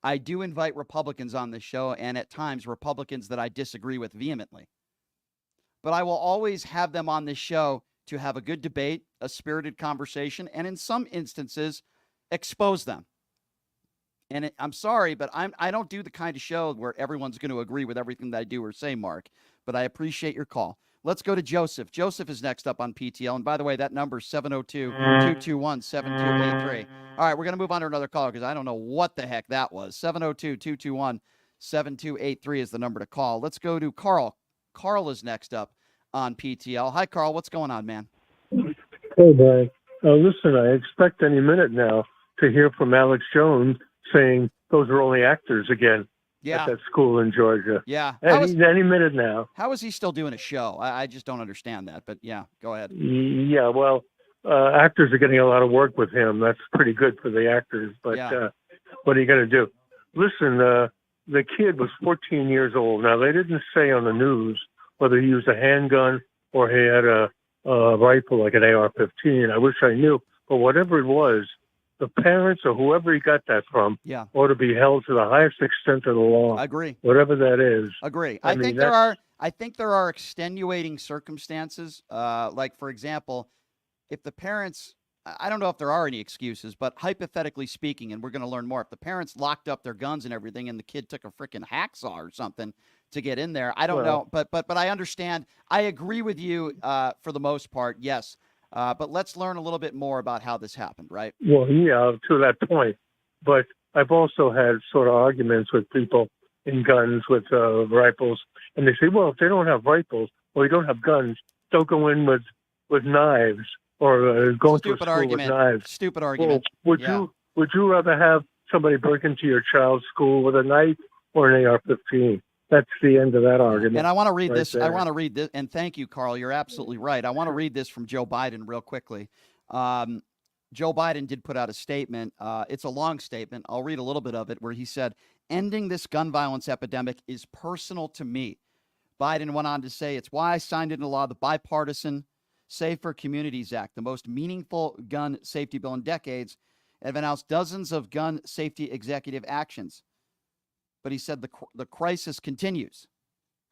I do invite Republicans on this show, and at times Republicans that I disagree with vehemently. But I will always have them on this show to have a good debate, a spirited conversation, and in some instances, expose them. And I'm sorry, but I don't do the kind of show where everyone's going to agree with everything that I do or say, Mark. But I appreciate your call. Let's go to Joseph. Joseph is next up on PTL. And by the way, that number is 702-221-7283. All right, we're going to move on to another caller because I don't know what the heck that was. 702-221-7283 is the number to call. Let's go to Carl. Carl is next up on PTL. Hi, Carl. What's going on, man? Hey, Brian. Listen, I expect any minute now to hear from Alex Jones saying those are only actors again Yeah. at that school in Georgia. Yeah. Any minute now. How is he still doing a show? I just don't understand that. But yeah, go ahead. Yeah, well, actors are getting a lot of work with him. That's pretty good for the actors. But what are you going to do? Listen, the kid was 14 years old. Now, they didn't say on the news whether he used a handgun or he had a rifle like an AR-15. I wish I knew. But whatever it was, the parents or whoever he got that from ought to be held to the highest extent of the law. Agree. Whatever that is. Agree. I think there are extenuating circumstances. Like, for example, if the parents, I don't know if there are any excuses, but hypothetically speaking, and we're going to learn more, if the parents locked up their guns and everything and the kid took a freaking hacksaw or something to get in there, I don't know. But I understand. I agree with you for the most part, yes. But let's learn a little bit more about how this happened, right? Well, yeah, to that point. But I've also had sort of arguments with people in guns with rifles, and they say, well, if they don't have rifles or you don't have guns, don't go in with knives or go into a school with knives. Stupid argument. Well, would you rather have somebody break into your child's school with a knife or an AR-15? That's the end of that argument. And I want to read this. There. I want to read this. And thank you, Carl. You're absolutely right. I want to read this from Joe Biden real quickly. Joe Biden did put out a statement. It's a long statement. I'll read a little bit of it where he said, ending this gun violence epidemic is personal to me. Biden went on to say, it's why I signed into law the bipartisan Safer Communities Act, the most meaningful gun safety bill in decades, and have announced dozens of gun safety executive actions. But he said the crisis continues.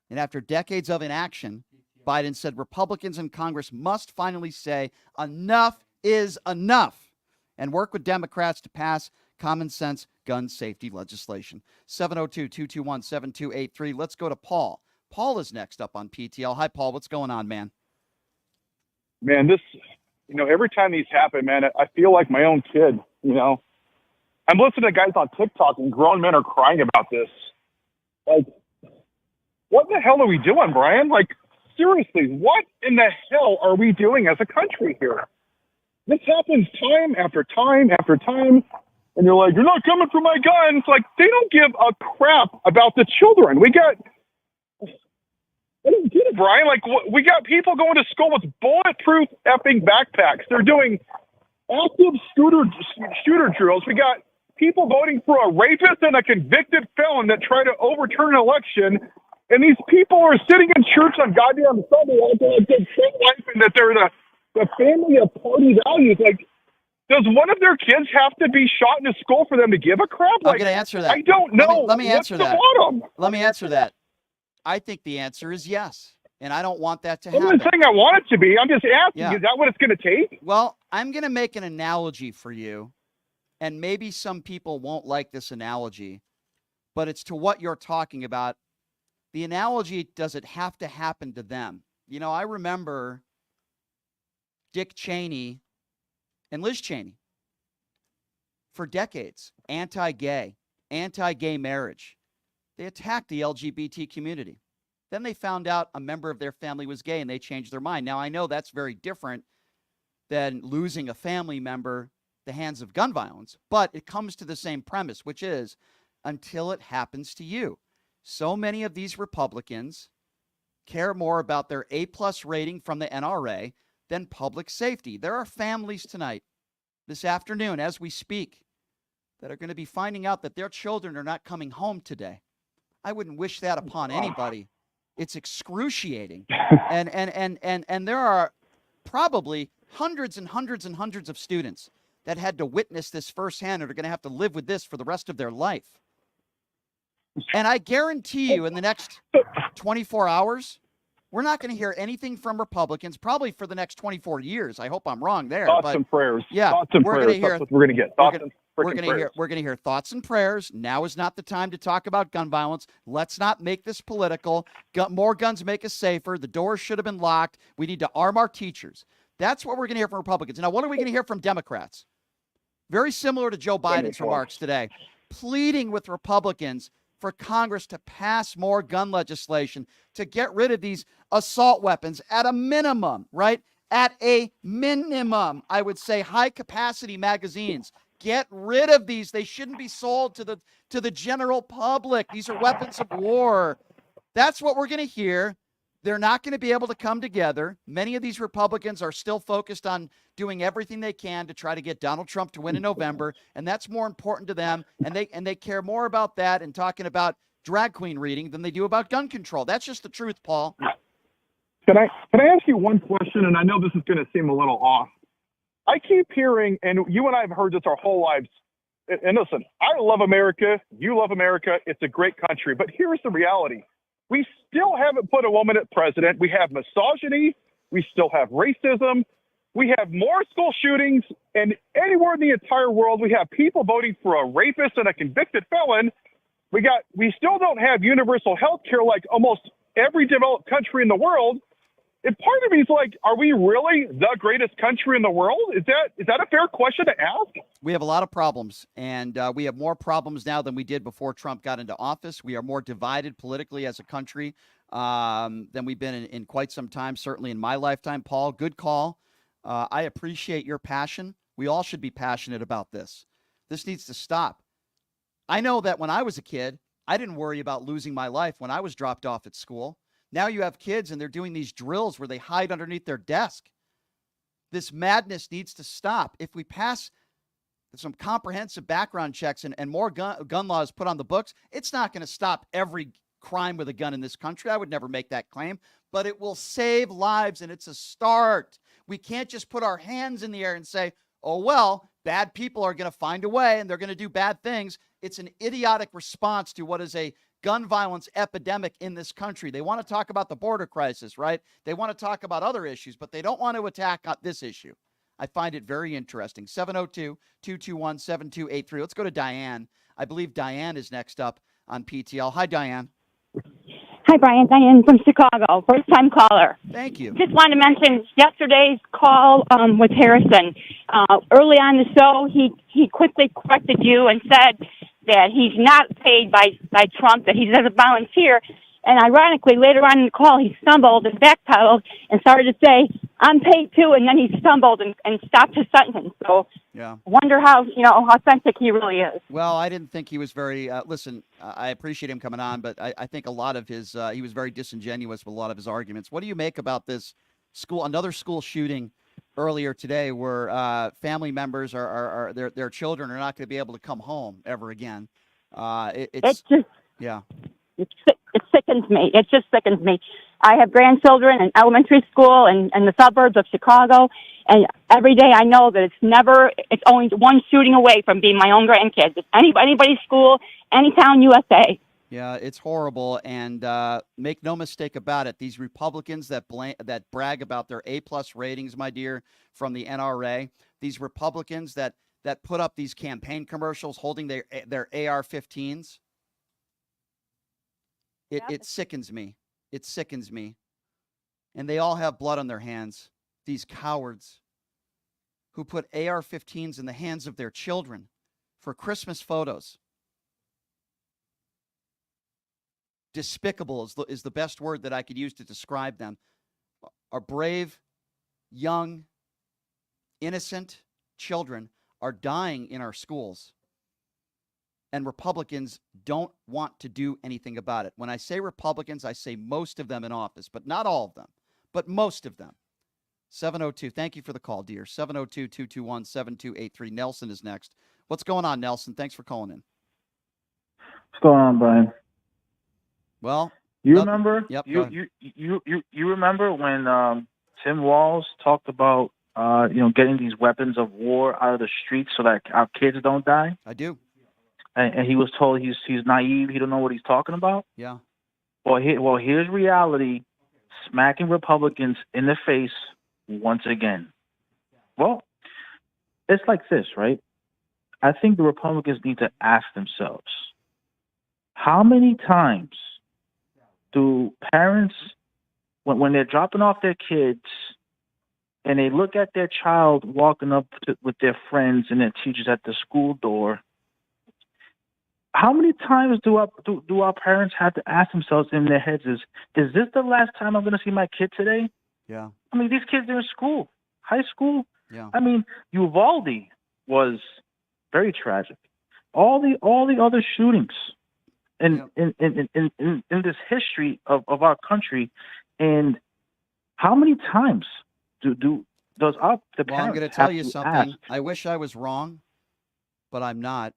And after decades of inaction, Biden said Republicans in Congress must finally say enough is enough and work with Democrats to pass common sense gun safety legislation. 702-221-7283. Let's go to Paul. Paul is next up on PTL. Hi, Paul. What's going on, man? Man, every time these happen, man, I feel like my own kid, I'm listening to guys on TikTok and grown men are crying about this. Like, what the hell are we doing, Brian? Like, seriously, what in the hell are we doing as a country here? This happens time after time after time. And you're like, you're not coming for my guns. Like, they don't give a crap about the children. I don't get it, Brian. Like, we got people going to school with bulletproof effing backpacks. They're doing active shooter drills. We got people voting for a rapist and a convicted felon that try to overturn an election. And these people are sitting in church on goddamn Sunday acting like they're pro-life and that they're the family of party values. Like, does one of their kids have to be shot in a school for them to give a crap? I'm going to answer that. I don't know. Let me answer that. Bottom? Let me answer that. I think the answer is yes. And I don't want that to happen. I'm not saying I want it to be. I'm just asking, is that what it's going to take? Well, I'm going to make an analogy for you. And maybe some people won't like this analogy, but it's to what you're talking about. The analogy, does it have to happen to them? I remember Dick Cheney and Liz Cheney for decades, anti-gay marriage. They attacked the LGBT community. Then they found out a member of their family was gay and they changed their mind. Now, I know that's very different than losing a family member at the hands of gun violence, but it comes to the same premise, which is until it happens to you. So many of these Republicans care more about their A+ rating from the NRA than public safety. There are families tonight, this afternoon, as we speak, that are going to be finding out that their children are not coming home today. I wouldn't wish that upon anybody. It's excruciating. And there are probably hundreds and hundreds and hundreds of students that had to witness this firsthand and are going to have to live with this for the rest of their life. And I guarantee you in the next 24 hours, we're not going to hear anything from Republicans probably for the next 24 years. I hope I'm wrong there. Thoughts and prayers. Yeah, thoughts and prayers. That's what we're going to get. We're going to hear thoughts and prayers. Now is not the time to talk about gun violence. Let's not make this political. More guns make us safer. The doors should have been locked. We need to arm our teachers. That's what we're going to hear from Republicans. Now, what are we going to hear from Democrats? Very similar to Joe Biden's remarks today, pleading with Republicans for Congress to pass more gun legislation to get rid of these assault weapons at a minimum, right? At a minimum, I would say high-capacity magazines. Get rid of these. They shouldn't be sold to the general public. These are weapons of war. That's what we're going to hear. They're not going to be able to come together. Many of these Republicans are still focused on doing everything they can to try to get Donald Trump to win in November, and that's more important to them. And they care more about that and talking about drag queen reading than they do about gun control. That's just the truth, Paul. Can I ask you one question? And I know this is going to seem a little off. I keep hearing, and you and I have heard this our whole lives. And listen, I love America. You love America. It's a great country. But here's the reality. We still haven't put a woman at president. We have misogyny. We still have racism. We have more school shootings. And anywhere in the entire world, we have people voting for a rapist and a convicted felon. We still don't have universal health care like almost every developed country in the world. And part of me is like, are we really the greatest country in the world? Is that a fair question to ask? We have a lot of problems, and we have more problems now than we did before Trump got into office. We are more divided politically as a country than we've been in quite some time, certainly in my lifetime. Paul, good call. I appreciate your passion. We all should be passionate about this. This needs to stop. I know that when I was a kid, I didn't worry about losing my life when I was dropped off at school. Now you have kids and they're doing these drills where they hide underneath their desk. This madness needs to stop. If we pass some comprehensive background checks and more gun laws put on the books, it's not going to stop every crime with a gun in this country. I would never make that claim, but it will save lives, and it's a start. We can't just put our hands in the air and say, oh, well, bad people are going to find a way and they're going to do bad things. It's an idiotic response to what is a gun violence epidemic in this country. They want to talk about the border crisis, right? They want to talk about other issues, but they don't want to attack this issue. I find it very interesting. 702-221-7283. Let's go to Diane. I believe Diane is next up on PTL. Hi, Diane. Hi, Brian. Diane from Chicago. First-time caller. Thank you. Just wanted to mention yesterday's call with Harrison. Early on the show, he quickly corrected you and said that he's not paid by Trump, that he's as a volunteer. And ironically, later on in the call, he stumbled and backpedaled and started to say, I'm paid too, and then he stumbled and stopped his sentence. So yeah, I wonder how authentic he really is. Well, I didn't think he was very, listen, I appreciate him coming on, but I think a lot of his, he was very disingenuous with a lot of his arguments. What do you make about this another school shooting earlier today where family members their children are not going to be able to come home ever again? It sickens me. It just sickens me. I have grandchildren in elementary school and the suburbs of Chicago, and every day I know that it's only one shooting away from being my own grandkids. It's anybody's school, any town, USA. Yeah, it's horrible, and make no mistake about it. These Republicans that brag about their A+ ratings, my dear, from the NRA. These Republicans that put up these campaign commercials holding their AR-15s. It sickens me. It sickens me. And they all have blood on their hands. These cowards who put AR-15s in the hands of their children for Christmas photos. Despicable is the best word that I could use to describe them. Our brave, young, innocent children are dying in our schools. And Republicans don't want to do anything about it. When I say Republicans, I say most of them in office, but not all of them, but most of them. 702, thank you for the call, dear. 702-221-7283. Nelson is next. What's going on, Nelson? Thanks for calling in. What's going on, Brian? Well, you remember? Yep. You remember when Tim Walz talked about getting these weapons of war out of the streets so that our kids don't die? I do. And he was told he's naive. He don't know what he's talking about. Yeah. Well, here's reality, smacking Republicans in the face once again. Well, it's like this, right? I think the Republicans need to ask themselves, how many times do parents, when they're dropping off their kids and they look at their child walking up with their friends and their teachers at the school door, how many times do our parents have to ask themselves in their heads, is this the last time I'm going to see my kid today? Yeah. I mean, these kids are in school, high school. Yeah. I mean, Uvalde was Very tragic. All the other shootings in this history of our country, and how many times does the parents I'm going to tell have you to something. ask? I wish I was wrong, but I'm not.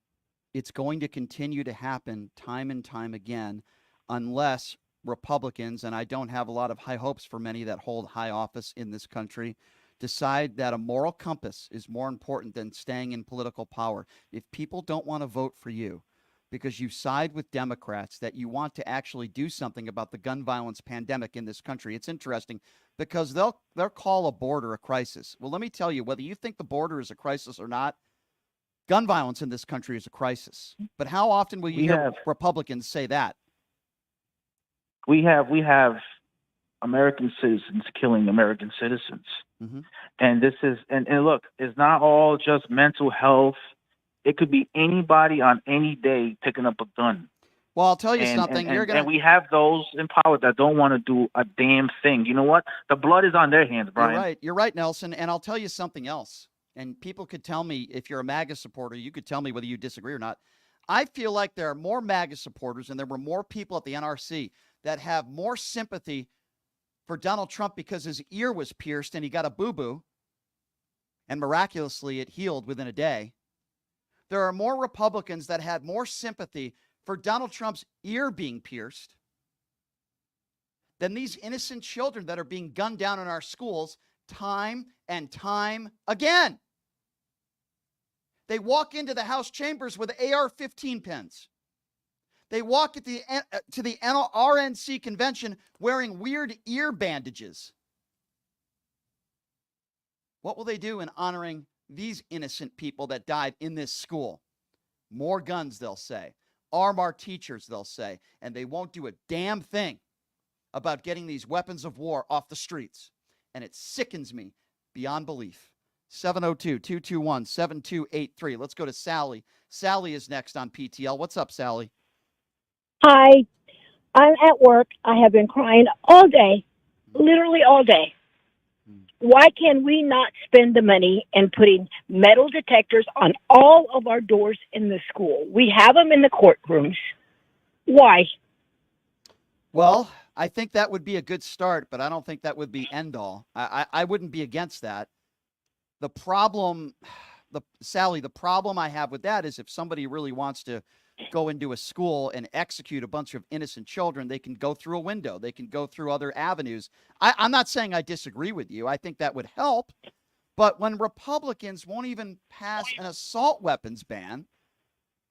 It's going to continue to happen time and time again unless Republicans, and I don't have a lot of high hopes for many that hold high office in this country, decide that a moral compass is more important than staying in political power. If people don't want to vote for you because you side with Democrats, that you want to actually do something about the gun violence pandemic in this country, it's interesting because they'll call a border a crisis. Well, let me tell you, whether you think the border is a crisis or not, gun violence in this country is a crisis. But how often will you hear Republicans say that? We have American citizens killing American citizens. Mm-hmm. And this is, and look, it's not all just mental health. It could be anybody on any day picking up a gun. Well, I'll tell you something. And we have those in power that don't want to do a damn thing. You know what? The blood is on their hands, Brian. You're right, Nelson. And I'll tell you something else. And people could tell me, if you're a MAGA supporter, you could tell me whether you disagree or not. I feel like there are more MAGA supporters and there were more people at the NRC that have more sympathy for Donald Trump because his ear was pierced and he got a boo-boo and miraculously it healed within a day. There are more Republicans that had more sympathy for Donald Trump's ear being pierced than these innocent children that are being gunned down in our schools time and time again. They walk into the House chambers with AR-15 pens. They walk to the RNC convention wearing weird ear bandages. What will they do in honoring these innocent people that died in this school? More guns, they'll say. Arm our teachers, they'll say. And they won't do a damn thing about getting these weapons of war off the streets. And it sickens me beyond belief. 702-221-7283. Let's go to Sally. Sally is next on PTL. What's up, Sally? Hi, I'm at work. I have been crying all day, literally all day. Why can we not spend the money in putting metal detectors on all of our doors in the school? We have them in the courtrooms. Why? Well, I think that would be a good start, but I don't think that would be end all. I wouldn't be against that. The problem, Sally, the problem I have with that is if somebody really wants to go into a school and execute a bunch of innocent children, they can go through a window. They can go through other avenues. I'm not saying I disagree with you. I think that would help. But when Republicans won't even pass an assault weapons ban,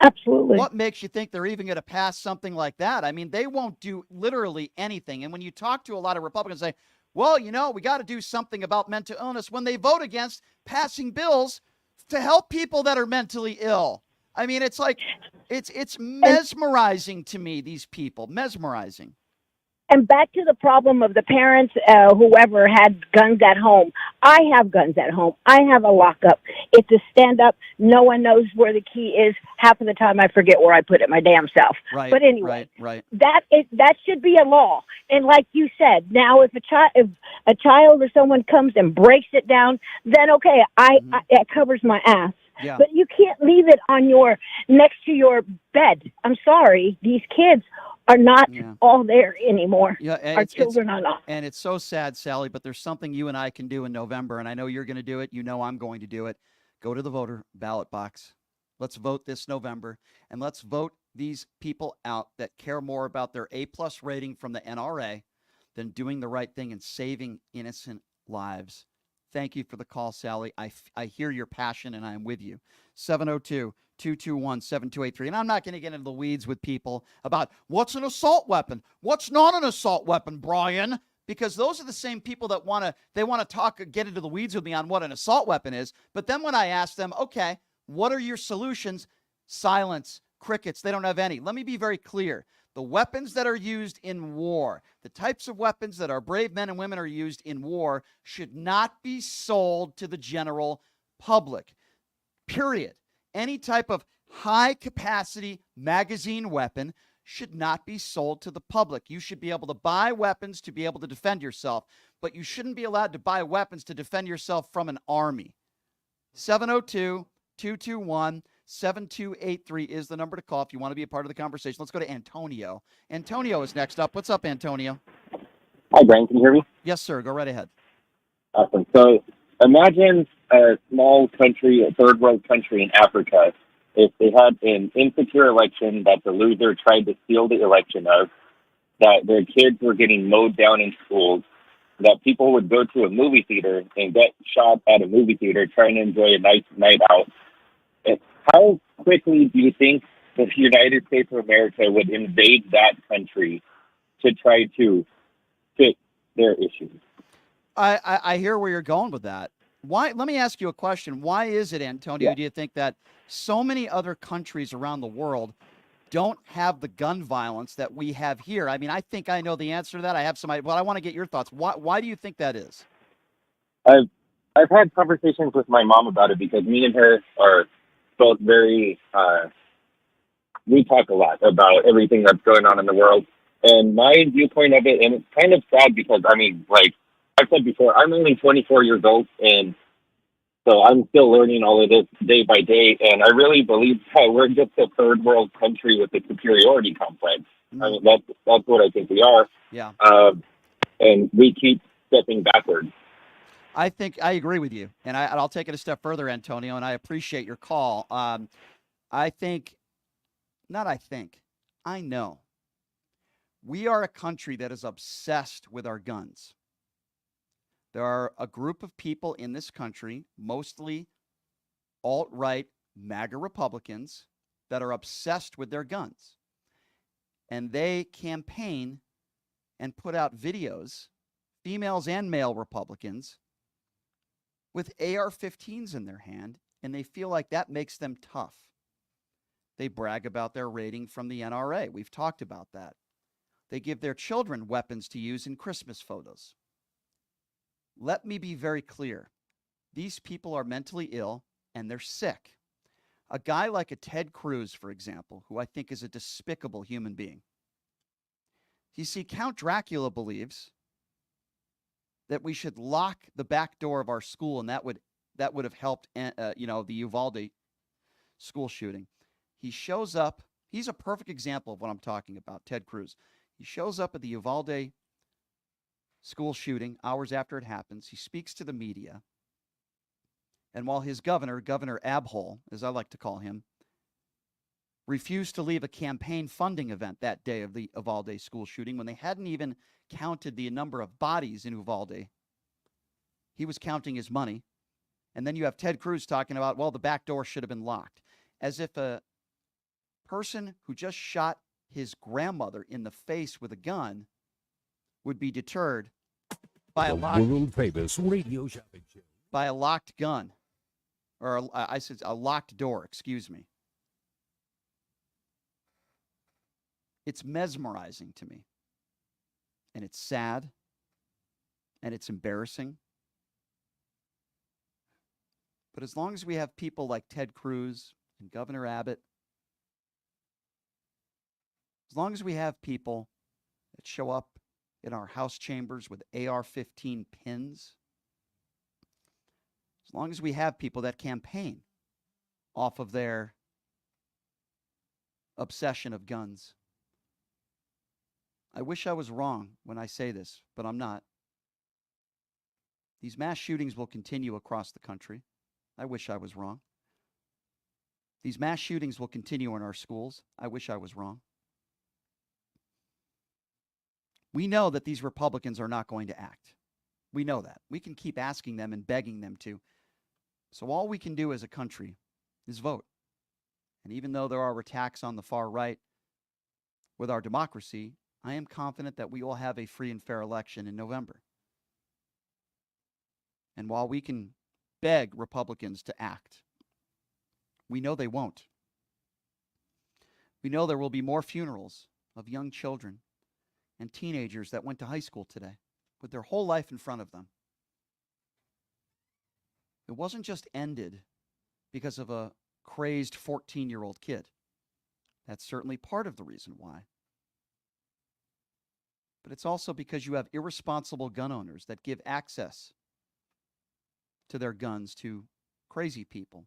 absolutely, what makes you think they're even going to pass something like that? I mean, they won't do literally anything. And when you talk to a lot of Republicans, say, well, you know, we got to do something about mental illness when they vote against passing bills to help people that are mentally ill. I mean, it's like, it's mesmerizing to me, these people, mesmerizing. And back to the problem of the parents, whoever had guns at home. I have guns at home. I have a lockup. It's a stand-up. No one knows where the key is. Half of the time I forget where I put it my damn self. Right, but anyway, right. That should be a law. And like you said, now if a child or someone comes and breaks it down, then okay, it covers my ass. Yeah. But you can't leave it on next to your bed. I'm sorry. These kids are not all there anymore. Yeah, our children are not. And it's so sad, Sally, but there's something you and I can do in November, and I know you're going to do it. You know I'm going to do it. Go to the voter ballot box. Let's vote this November, and let's vote these people out that care more about their A-plus rating from the NRA than doing the right thing and saving innocent lives. Thank you for the call, Sally. I hear your passion, and I'm with you. 702-221-7283. And I'm not going to get into the weeds with people about what's an assault weapon, what's not an assault weapon, Brian, because those are the same people that want to get into the weeds with me on what an assault weapon is. But then when I ask them, okay, what are your solutions? Silence, crickets. They don't have any. Let me be very clear. The weapons that are used in war, the types of weapons that our brave men and women are used in war, should not be sold to the general public. Period. Any type of high-capacity magazine weapon should not be sold to the public. You should be able to buy weapons to be able to defend yourself, but you shouldn't be allowed to buy weapons to defend yourself from an army. 702-221-7283. 7283 is the number to call if you want to be a part of the conversation. Let's go to Antonio. Antonio is next up. What's up, Antonio? Hi, Brian. Can you hear me? Yes, sir. Go right ahead. Awesome. So imagine a small country, a third world country in Africa, if they had an insecure election that the loser tried to steal the election of, that their kids were getting mowed down in schools, that people would go to a movie theater and get shot at a movie theater trying to enjoy a nice night out. How quickly do you think the United States of America would invade that country to try to fix their issues? I hear where you're going with that. Why? Let me ask you a question. Why is it, Antonio, do you think that so many other countries around the world don't have the gun violence that we have here? I mean, I think I know the answer to that. I have some idea, but I want to get your thoughts. Why do you think that is? I've had conversations with my mom about it because me and her are both very, we talk a lot about everything that's going on in the world. And my viewpoint of it, and it's kind of sad because, I mean, like I've said before, I'm only 24 years old, and so I'm still learning all of this day by day. And I really believe that we're just a third world country with a superiority complex. I mean, that's what I think we are. Yeah. And we keep stepping backwards. I think I agree with you, and I'll take it a step further, Antonio, and I appreciate your call. I know we are a country that is obsessed with our guns. There are a group of people in this country, mostly alt-right MAGA Republicans, that are obsessed with their guns. And they campaign and put out videos, females and male Republicans, with AR-15s in their hand, and they feel like that makes them tough. They brag about their rating from the NRA. We've talked about that. They give their children weapons to use in Christmas photos. Let me be very clear. These people are mentally ill, and they're sick. A guy like a Ted Cruz, for example, who I think is a despicable human being. You see, Count Dracula believes that we should lock the back door of our school, and that would have helped, the Uvalde school shooting. He shows up. He's a perfect example of what I'm talking about, Ted Cruz. He shows up at the Uvalde school shooting hours after it happens. He speaks to the media. And while his Governor Abhole, as I like to call him, refused to leave a campaign funding event that day of the Uvalde school shooting when they hadn't even counted the number of bodies in Uvalde. He was counting his money. And then you have Ted Cruz talking about, well, the back door should have been locked. As if a person who just shot his grandmother in the face with a gun would be deterred by a world-famous radio shopping show. By a locked gun. Or I said a locked door, excuse me. It's mesmerizing to me. And it's sad. And it's embarrassing. But as long as we have people like Ted Cruz and Governor Abbott, as long as we have people that show up in our House chambers with AR-15 pins, as long as we have people that campaign off of their obsession of guns, I wish I was wrong when I say this, but I'm not. These mass shootings will continue across the country. I wish I was wrong. These mass shootings will continue in our schools. I wish I was wrong. We know that these Republicans are not going to act. We know that. We can keep asking them and begging them to. So all we can do as a country is vote. And even though there are attacks on the far right with our democracy, I am confident that we will have a free and fair election in November. And while we can beg Republicans to act, we know they won't. We know there will be more funerals of young children and teenagers that went to high school today with their whole life in front of them. It wasn't just ended because of a crazed 14-year-old kid. That's certainly part of the reason why. But it's also because you have irresponsible gun owners that give access to their guns to crazy people.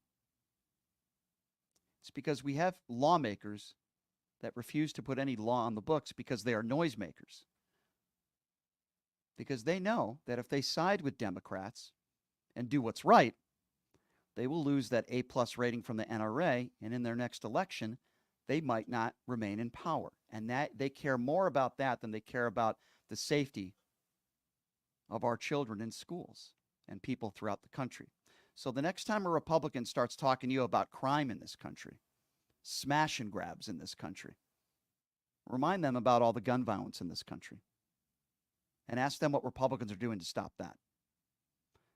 It's because we have lawmakers that refuse to put any law on the books because they are noisemakers. Because they know that if they side with Democrats and do what's right, they will lose that A-plus rating from the NRA, and in their next election, they might not remain in power. And that they care more about that than they care about the safety of our children in schools and people throughout the country. So the next time a Republican starts talking to you about crime in this country, smash and grabs in this country, remind them about all the gun violence in this country and ask them what Republicans are doing to stop that.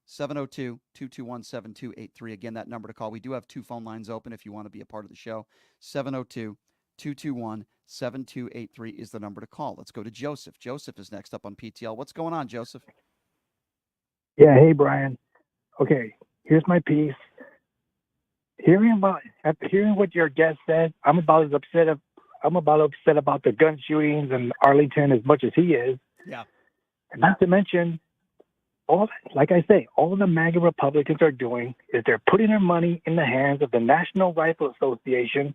702-221-7283. Again, that number to call. We do have 2 phone lines open if you want to be a part of the show. 702-221-7283 is the number to call. Let's go to Joseph. Joseph is next up on PTL. What's going on, Joseph? Yeah, hey, Brian. Okay, here's my piece. After hearing what your guest said, I'm about upset about the gun shootings in Arlington as much as he is. Yeah. And not to mention, all the MAGA Republicans are doing is they're putting their money in the hands of the National Rifle Association,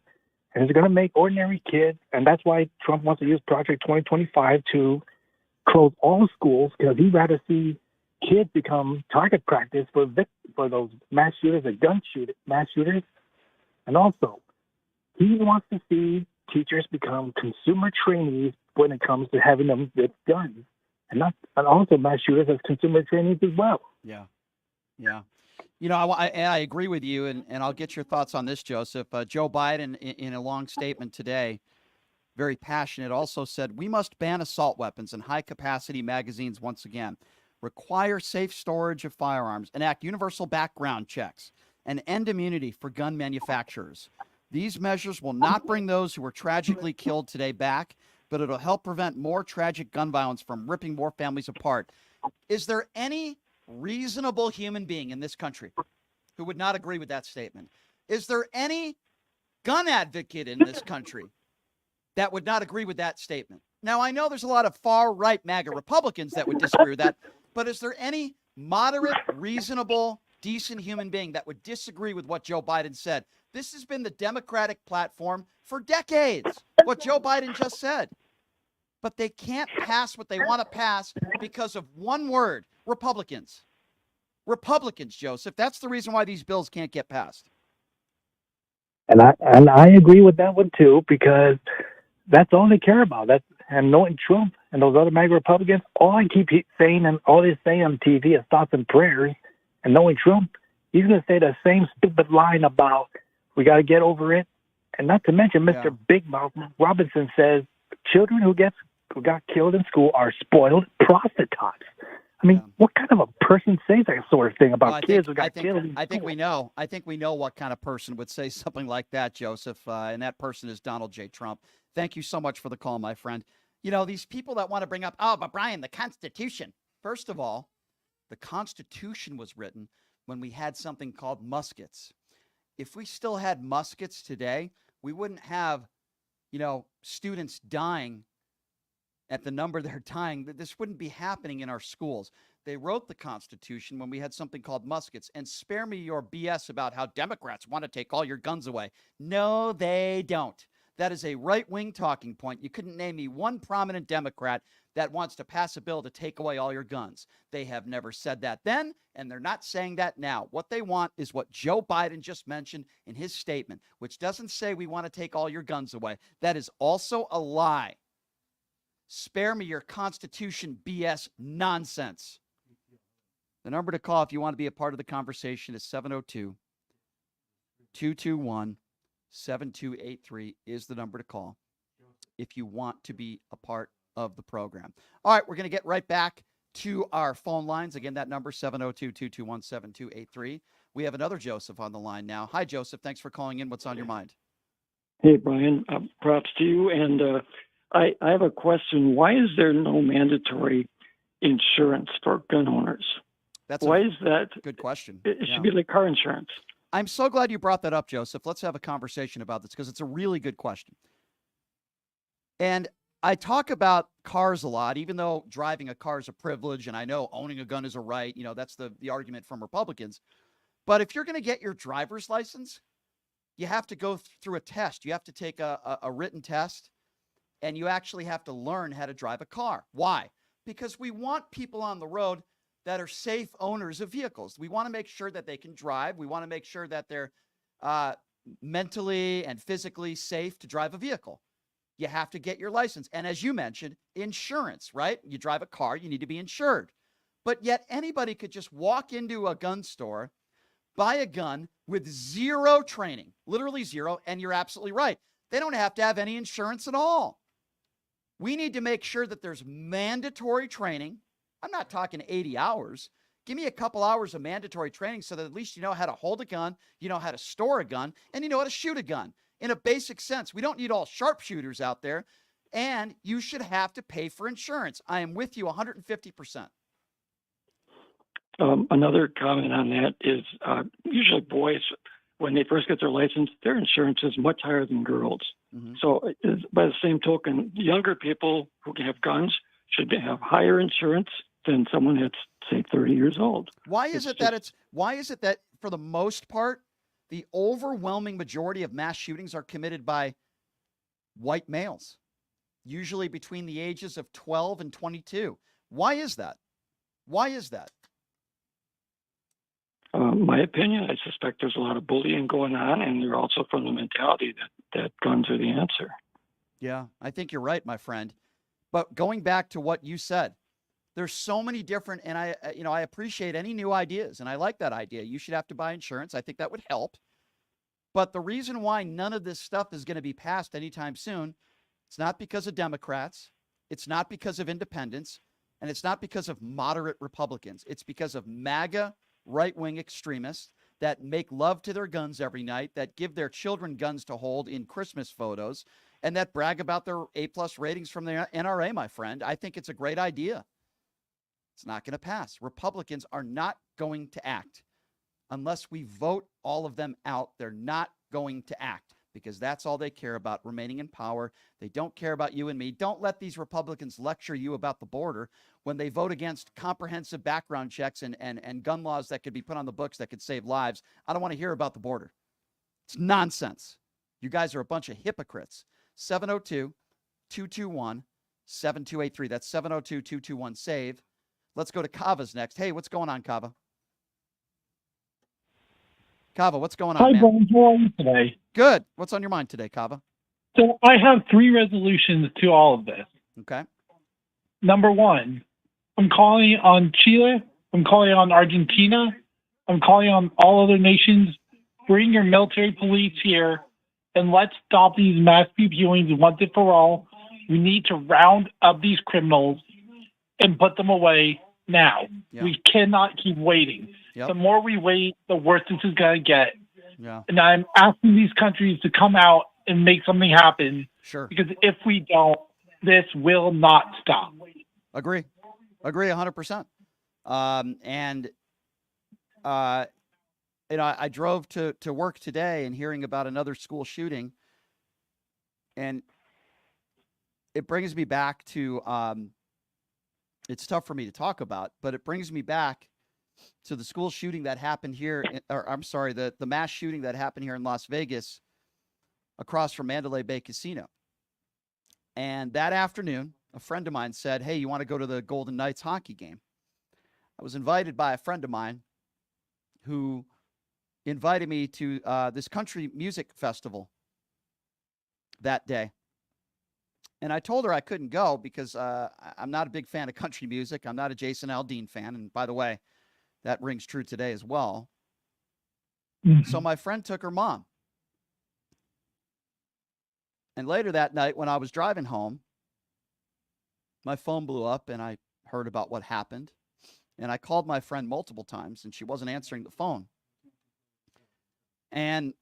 and it's going to make ordinary kids, and that's why Trump wants to use Project 2025 to close all schools, because he'd rather see kids become target practice for those mass shooters and mass shooters. And also, he wants to see teachers become consumer trainees when it comes to having them with guns. And also mass shooters as consumer trainees as well. Yeah. Yeah. You know, I agree with you, and I'll get your thoughts on this, Joseph. Joe Biden, in a long statement today, very passionate, also said, we must ban assault weapons and high-capacity magazines once again, require safe storage of firearms, enact universal background checks, and end immunity for gun manufacturers. These measures will not bring those who were tragically killed today back, but it'll help prevent more tragic gun violence from ripping more families apart. Is there any reasonable human being in this country who would not agree with that statement? Is there any gun advocate in this country that would not agree with that statement? Now, I know there's a lot of far-right MAGA Republicans that would disagree with that, but is there any moderate, reasonable, decent human being that would disagree with what Joe Biden said? This has been the Democratic platform for decades, what Joe Biden just said. But they can't pass what they want to pass because of one word, Republicans. Republicans, Joseph. That's the reason why these bills can't get passed. And I agree with that one too, because that's all they care about. And knowing Trump and those other MAGA Republicans, all I keep saying and all they say on TV is thoughts and prayers. And knowing Trump, he's going to say the same stupid line about we got to get over it. And not to mention, Mr. Big Mouth Robinson says children who got killed in school are spoiled prostitutes. I mean, what kind of a person says that sort of thing about kids who got killed? I think we know. I think we know what kind of person would say something like that, Joseph. And that person is Donald J. Trump. Thank you so much for the call, my friend. You know, these people that want to bring up, oh, but Brian, the Constitution. First of all, the Constitution was written when we had something called muskets. If we still had muskets today, we wouldn't have, students dying at the number they're dying. This wouldn't be happening in our schools. They wrote the Constitution when we had something called muskets. And spare me your BS about how Democrats want to take all your guns away. No, they don't. That is a right-wing talking point. You couldn't name me one prominent Democrat that wants to pass a bill to take away all your guns. They have never said that then, and they're not saying that now. What they want is what Joe Biden just mentioned in his statement, which doesn't say we want to take all your guns away. That is also a lie. Spare me your Constitution BS nonsense. The number to call if you want to be a part of the conversation is 702-221-7283 is the number to call if you want to be a part of the program. All right, we're going to get right back to our phone lines. Again, that number, 702-221-7283. We have another Joseph on the line now. Hi, Joseph. Thanks for calling in. What's on your mind? Hey, Brian. Props to you. And I have a question. Why is there no mandatory insurance for gun owners? Why is that? Good question. It should be like car insurance. I'm so glad you brought that up, Joseph. Let's have a conversation about this because it's a really good question. And I talk about cars a lot, even though driving a car is a privilege, and I know owning a gun is a right. That's the argument from Republicans. But if you're going to get your driver's license, you have to go through a test. You have to take a written test, and you actually have to learn how to drive a car. Why? Because we want people on the road that are safe owners of vehicles. We want to make sure that they can drive. We want to make sure that they're mentally and physically safe to drive a vehicle. You have to get your license. And as you mentioned, insurance, right? You drive a car, you need to be insured. But yet anybody could just walk into a gun store, buy a gun with zero training, literally zero, and you're absolutely right. They don't have to have any insurance at all. We need to make sure that there's mandatory training. I'm not talking 80 hours. Give me a couple hours of mandatory training so that at least you know how to hold a gun, you know how to store a gun, and you know how to shoot a gun in a basic sense. We don't need all sharpshooters out there, and you should have to pay for insurance. I am with you 150%. Another comment on that is usually boys, when they first get their license, their insurance is much higher than girls. So by the same token, younger people who have guns should have higher insurance than someone that's, say, 30 years old. Why is it that for the most part, the overwhelming majority of mass shootings are committed by white males, usually between the ages of 12 and 22? Why is that? Why is that? My opinion, I suspect there's a lot of bullying going on, and they're also from the mentality that guns are the answer. Yeah, I think you're right, my friend. But going back to what you said, there's so many different, and I appreciate any new ideas, and I like that idea. You should have to buy insurance. I think that would help. But the reason why none of this stuff is going to be passed anytime soon, it's not because of Democrats, it's not because of independents, and it's not because of moderate Republicans. It's because of MAGA right-wing extremists that make love to their guns every night, that give their children guns to hold in Christmas photos, and that brag about their A-plus ratings from the NRA, my friend. I think it's a great idea. It's not going to pass. Republicans are not going to act. Unless we vote all of them out, they're not going to act because that's all they care about, remaining in power. They don't care about you and me. Don't let these Republicans lecture you about the border when they vote against comprehensive background checks and gun laws that could be put on the books that could save lives. I don't want to hear about the border. It's nonsense. You guys are a bunch of hypocrites. 702-221-7283. That's 702-221-SAVE. Let's go to Kava's next. Hey, what's going on, Kava? Kava, what's going on, Hi, man? Brian. How are you today? Good. What's on your mind today, Kava? So I have 3 resolutions to all of this. Okay. Number 1, I'm calling on Chile. I'm calling on Argentina. I'm calling on all other nations. Bring your military police here, and let's stop these mass viewings once and for all. We need to round up these criminals and put them away now. Yeah. We cannot keep waiting. Yep. The more we wait, the worse this is going to get. Yeah. And I'm asking these countries to come out and make something happen. Sure. Because if we don't, this will not stop. Agree 100%. I drove to work today and hearing about another school shooting, and it brings me back to, it's tough for me to talk about, but it brings me back to the school shooting that happened here, the mass shooting that happened here in Las Vegas across from Mandalay Bay Casino. And that afternoon, a friend of mine said, hey, you want to go to the Golden Knights hockey game? I was invited by a friend of mine who invited me to this country music festival that day. And I told her I couldn't go because I'm not a big fan of country music. I'm not a Jason Aldean fan. And by the way, that rings true today as well. Mm-hmm. So my friend took her mom. And later that night, when I was driving home, my phone blew up and I heard about what happened. And I called my friend multiple times and she wasn't answering the phone. And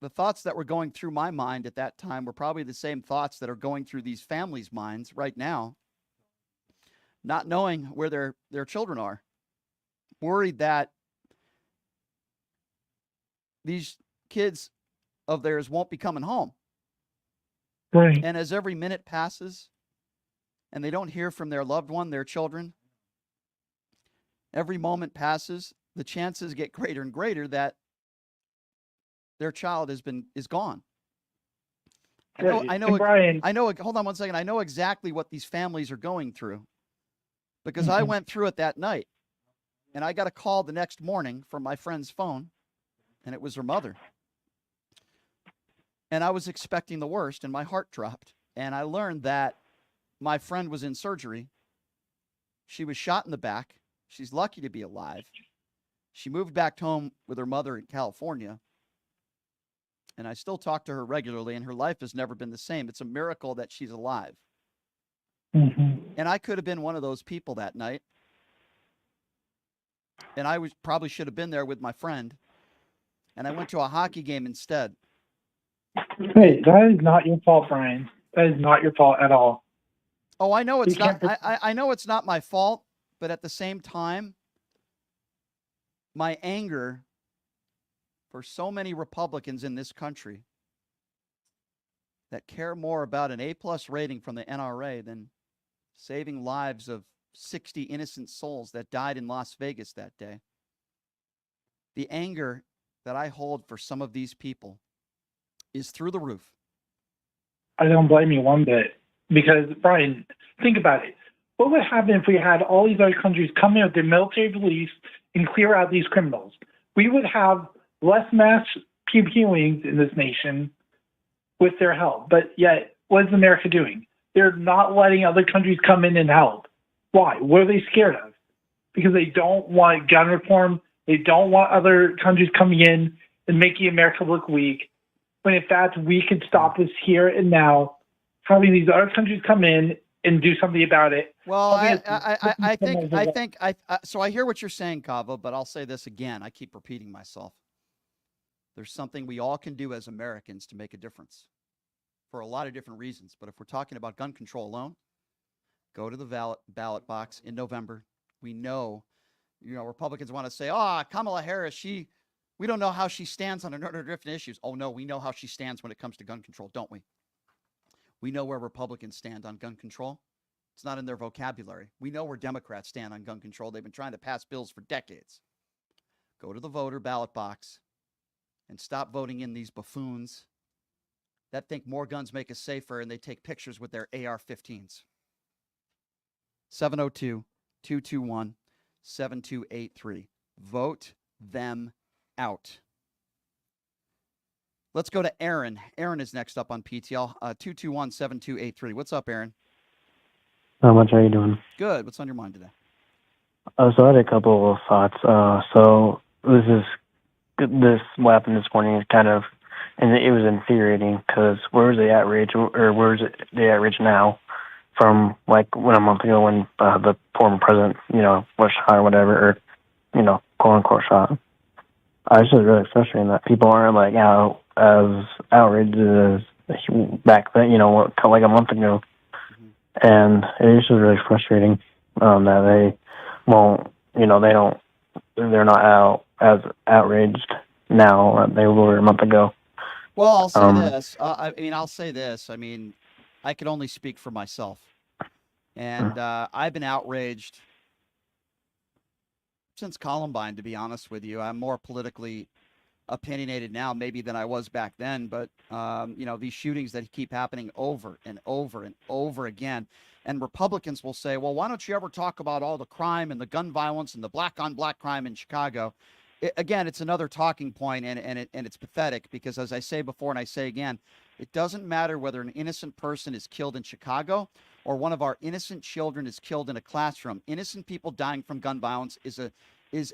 the thoughts that were going through my mind at that time were probably the same thoughts that are going through these families' minds right now, not knowing where their children are, worried that these kids of theirs won't be coming home. Right. And as every minute passes and they don't hear from their loved one, their children, every moment passes, the chances get greater and greater that their child is gone. Yeah, I know. and Brian, Hold on one second. I know exactly what these families are going through because I went through it that night, and I got a call the next morning from my friend's phone, and it was her mother. And I was expecting the worst, and my heart dropped. And I learned that my friend was in surgery. She was shot in the back. She's lucky to be alive. She moved back home with her mother in California. And I still talk to her regularly, and her life has never been the same. It's a miracle that she's alive. And I could have been one of those people that night. And I probably should have been there with my friend. And I went to a hockey game instead. hey, that is not your fault, Brian. That is not your fault at all. Oh, I know it's You can't not. I know it's not my fault, but at the same time, my anger for so many Republicans in this country that care more about an A+ rating from the NRA than saving lives of 60 innocent souls that died in Las Vegas that day. The anger that I hold for some of these people is through the roof. I don't blame you one bit. Because, Brian, think about it. What would happen if we had all these other countries come in with their military police and clear out these criminals? We would have less mass killings in this nation with their help. But yet, what is America doing? They're not letting other countries come in and help. Why? What are they scared of? Because they don't want gun reform. They don't want other countries coming in and making America look weak. When in fact, we could stop this here and now, having these other countries come in and do something about it. Well, I think so I hear what you're saying, Kava, but I'll say this again. I keep repeating myself. There's something we all can do as Americans to make a difference for a lot of different reasons. But if we're talking about gun control alone, go to the ballot box in November. We know, Republicans want to say, Kamala Harris, we don't know how she stands on a number of different issues. Oh, no, we know how she stands when it comes to gun control, don't we? We know where Republicans stand on gun control. It's not in their vocabulary. We know where Democrats stand on gun control. They've been trying to pass bills for decades. Go to the voter ballot box and stop voting in these buffoons that think more guns make us safer and they take pictures with their AR-15s. 702-221-7283. Vote them out. Let's go to Aaron. Aaron is next up on PTL. 221-7283. What's up, Aaron? Not much. How are you doing? Good. What's on your mind today? So I had a couple of thoughts. So what happened this morning is kind of, and it was infuriating because where was the outrage, or where is it the outrage now from like a month ago when the former president, was shot or whatever, or, quote unquote shot. It's just really frustrating that people aren't like out as outraged as back then, like a month ago. And it's just really frustrating that they won't, they're not out as outraged now that they were a month ago. Well, I'll say this. I'll say this. I can only speak for myself. And I've been outraged since Columbine, to be honest with you. I'm more politically opinionated now maybe than I was back then, but these shootings that keep happening over and over and over again, and Republicans will say, well, why don't you ever talk about all the crime and the gun violence and the black on black crime in Chicago? Again, it's another talking point, and it's pathetic because, as I say before and I say again, it doesn't matter whether an innocent person is killed in Chicago or one of our innocent children is killed in a classroom. Innocent people dying from gun violence is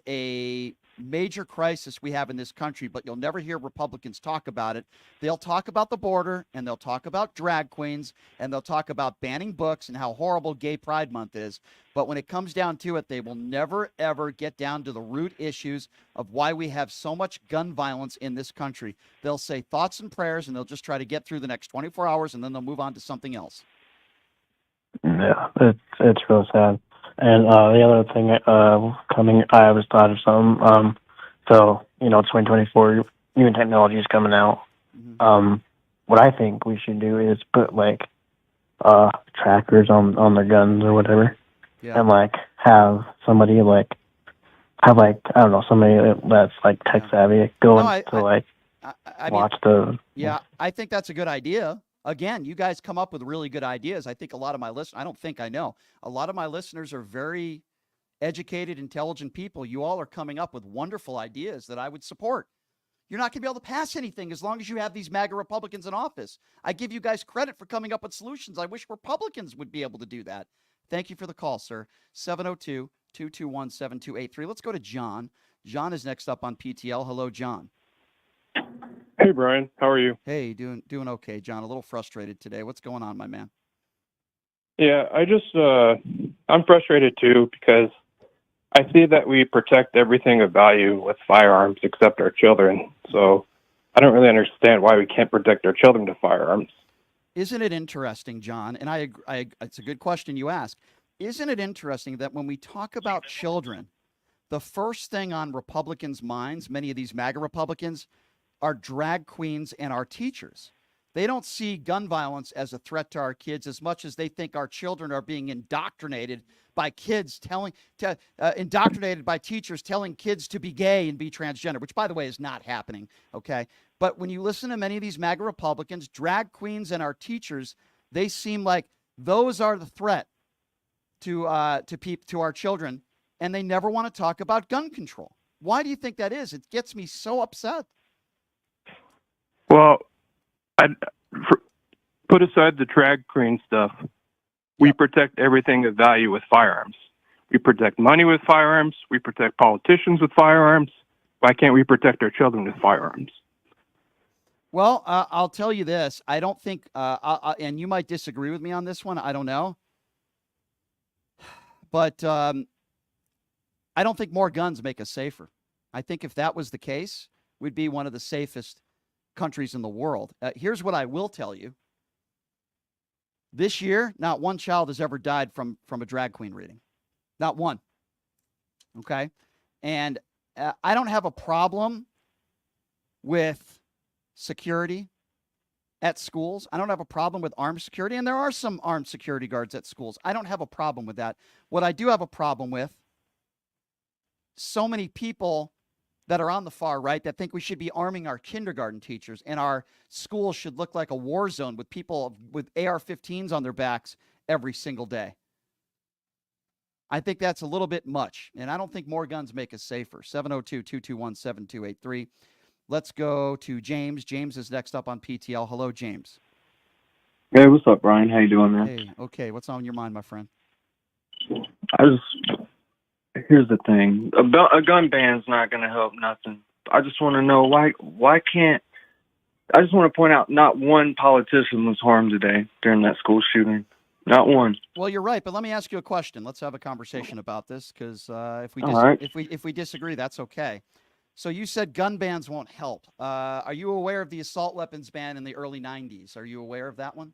a major crisis we have in this country, but you'll never hear Republicans talk about it. They'll talk about the border, and they'll talk about drag queens, and they'll talk about banning books and how horrible Gay Pride Month is. But when it comes down to it, they will never, ever get down to the root issues of why we have so much gun violence in this country. They'll say thoughts and prayers, and they'll just try to get through the next 24 hours, and then they'll move on to something else. Yeah, it's real sad. And the other thing I was thought of something. So 2024, new technology is coming out. What I think we should do is put like trackers on their guns or whatever, and like have somebody somebody that's like tech savvy go into I watch mean, yeah, I think that's a good idea. Again, you guys come up with really good ideas. I think a lot of my listeners, I don't think I know, a lot of my listeners are very educated, intelligent people. You all are coming up with wonderful ideas that I would support. You're not going to be able to pass anything as long as you have these MAGA Republicans in office. I give you guys credit for coming up with solutions. I wish Republicans would be able to do that. Thank you for the call, sir. 702-221-7283. Let's go to John. John is next up on PTL. Hello, John. Hey, Brian. How are you? Hey, doing okay, John. A little frustrated today. What's going on, my man? Yeah, I'm frustrated too because I see that we protect everything of value with firearms except our children. So I don't really understand why we can't protect our children to firearms. Isn't it interesting, John? And I it's a good question you ask. Isn't it interesting that when we talk about children, the first thing on Republicans' minds, many of these MAGA Republicans, are drag queens and our teachers. They don't see gun violence as a threat to our kids as much as they think our children are being indoctrinated by kids indoctrinated by teachers telling kids to be gay and be transgender, which, by the way, is not happening, okay? But when you listen to many of these MAGA Republicans, drag queens and our teachers, they seem like those are the threat to our children, and they never want to talk about gun control. Why do you think that is? It gets me so upset. Well, put aside the drag queen stuff. We protect everything of value with firearms. We protect money with firearms. We protect politicians with firearms. Why can't we protect our children with firearms? Well, I'll tell you this. I don't think, and you might disagree with me on this one. I don't know. But I don't think more guns make us safer. I think if that was the case, we'd be one of the safest countries in the world. Here's what I will tell you. This year, not one child has ever died from a drag queen reading. Not one. Okay? And I don't have a problem with security at schools. I don't have a problem with armed security, and there are some armed security guards at schools. I don't have a problem with that. What I do have a problem with, so many people that are on the far right that think we should be arming our kindergarten teachers and our schools should look like a war zone with people with AR-15s on their backs every single day. I think that's a little bit much, and I don't think more guns make us safer. 702-221-7283. Let's go to James. James is next up on PTL. Hello, James. Hey, what's up, Brian? How you doing, man? Hey, okay. What's on your mind, my friend? Here's the thing. A gun ban's not going to help nothing. I just want to know why can't, I just want to point out not one politician was harmed today during that school shooting. Not one. Well, you're right, but let me ask you a question. Let's have a conversation about this because if we disagree, that's okay. So you said gun bans won't help. Are you aware of the assault weapons ban in the early 90s? Are you aware of that one?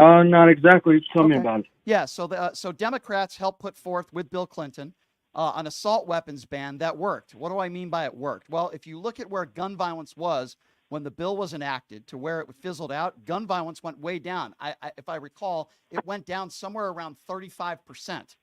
Not exactly. Tell me about it. Yeah, so Democrats helped put forth with Bill Clinton an assault weapons ban that worked. What do I mean by it worked? Well, if you look at where gun violence was when the bill was enacted to where it fizzled out, gun violence went way down. If I recall, it went down somewhere around 35%.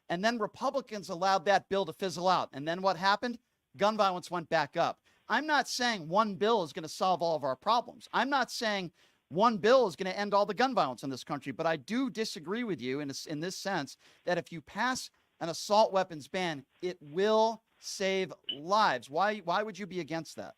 And then Republicans allowed that bill to fizzle out. And then what happened? Gun violence went back up. I'm not saying one bill is going to solve all of our problems. I'm not saying one bill is going to end all the gun violence in this country, but I do disagree with you in this sense that if you pass an assault weapons ban, it will save lives. Why would you be against that?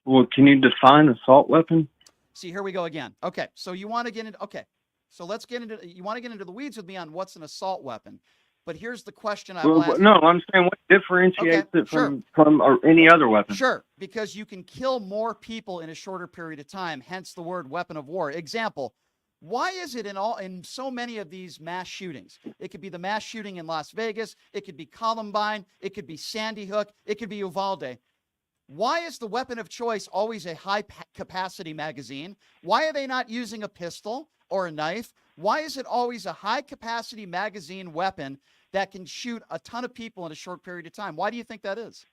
Well, can you define assault weapon? See, here we go again. Okay, so you want to get into so let's get into you want to get into the weeds with me on what's an assault weapon. But here's the question I will ask. No, I'm saying what differentiates it from any other weapon. Sure, because you can kill more people in a shorter period of time, hence the word weapon of war. Example, why is it in so many of these mass shootings? It could be the mass shooting in Las Vegas, it could be Columbine, it could be Sandy Hook, it could be Uvalde. Why is the weapon of choice always a high-capacity magazine? Why are they not using a pistol or a knife? Why is it always a high-capacity magazine weapon that can shoot a ton of people in a short period of time? Why do you think that is?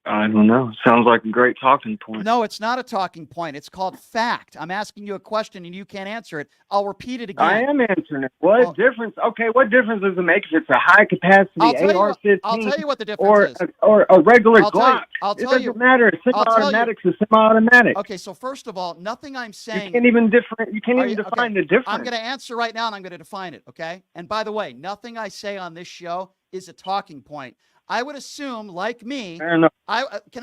I don't know. Sounds like a great talking point. No, it's not a talking point. It's called fact. I'm asking you a question and you can't answer it. I'll repeat it again. I am answering it. What difference? Okay, what difference does it make if it's a high capacity AR-15 I'll tell you what the difference is. Or a regular I'll Glock? tell It doesn't you. matter. A semi-automatic's a semi-automatic. Okay, so first of all, nothing I'm saying. You can't even define the difference. I'm going to answer right now and I'm going to define it, okay? And by the way, nothing I say on this show is a talking point. I would assume, like me, can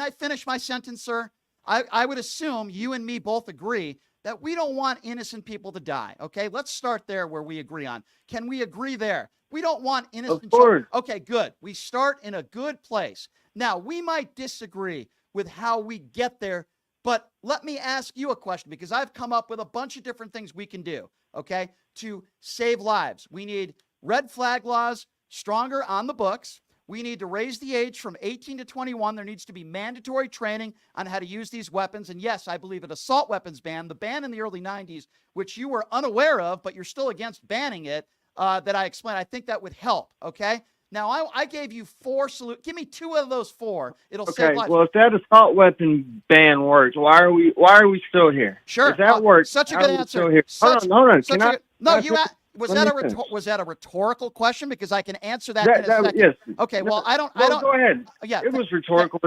I finish my sentence, sir? I would assume you and me both agree that we don't want innocent people to die, okay? Let's start there where we agree on. Can we agree there? We don't want innocent children. Okay, good. We start in a good place. Now, we might disagree with how we get there, but let me ask you a question because I've come up with a bunch of different things we can do, okay, to save lives. We need red flag laws stronger on the books. We need to raise the age from 18 to 21. There needs to be mandatory training on how to use these weapons. And yes, I believe an assault weapons ban, the ban in the early 90s, which you were unaware of, but you're still against banning it, that I explained, I think that would help, okay? Now, I gave you 4 solutions. Give me 2 of those 4. It'll save lives. Well, if that assault weapon ban works, why are we still here? Sure. If that works, such a why good are we answer. still here? Hold on. Was that a rhetorical question? Because I can answer that in a second. Yes. Okay. Well, I don't. Go ahead. Yeah. It was rhetorical.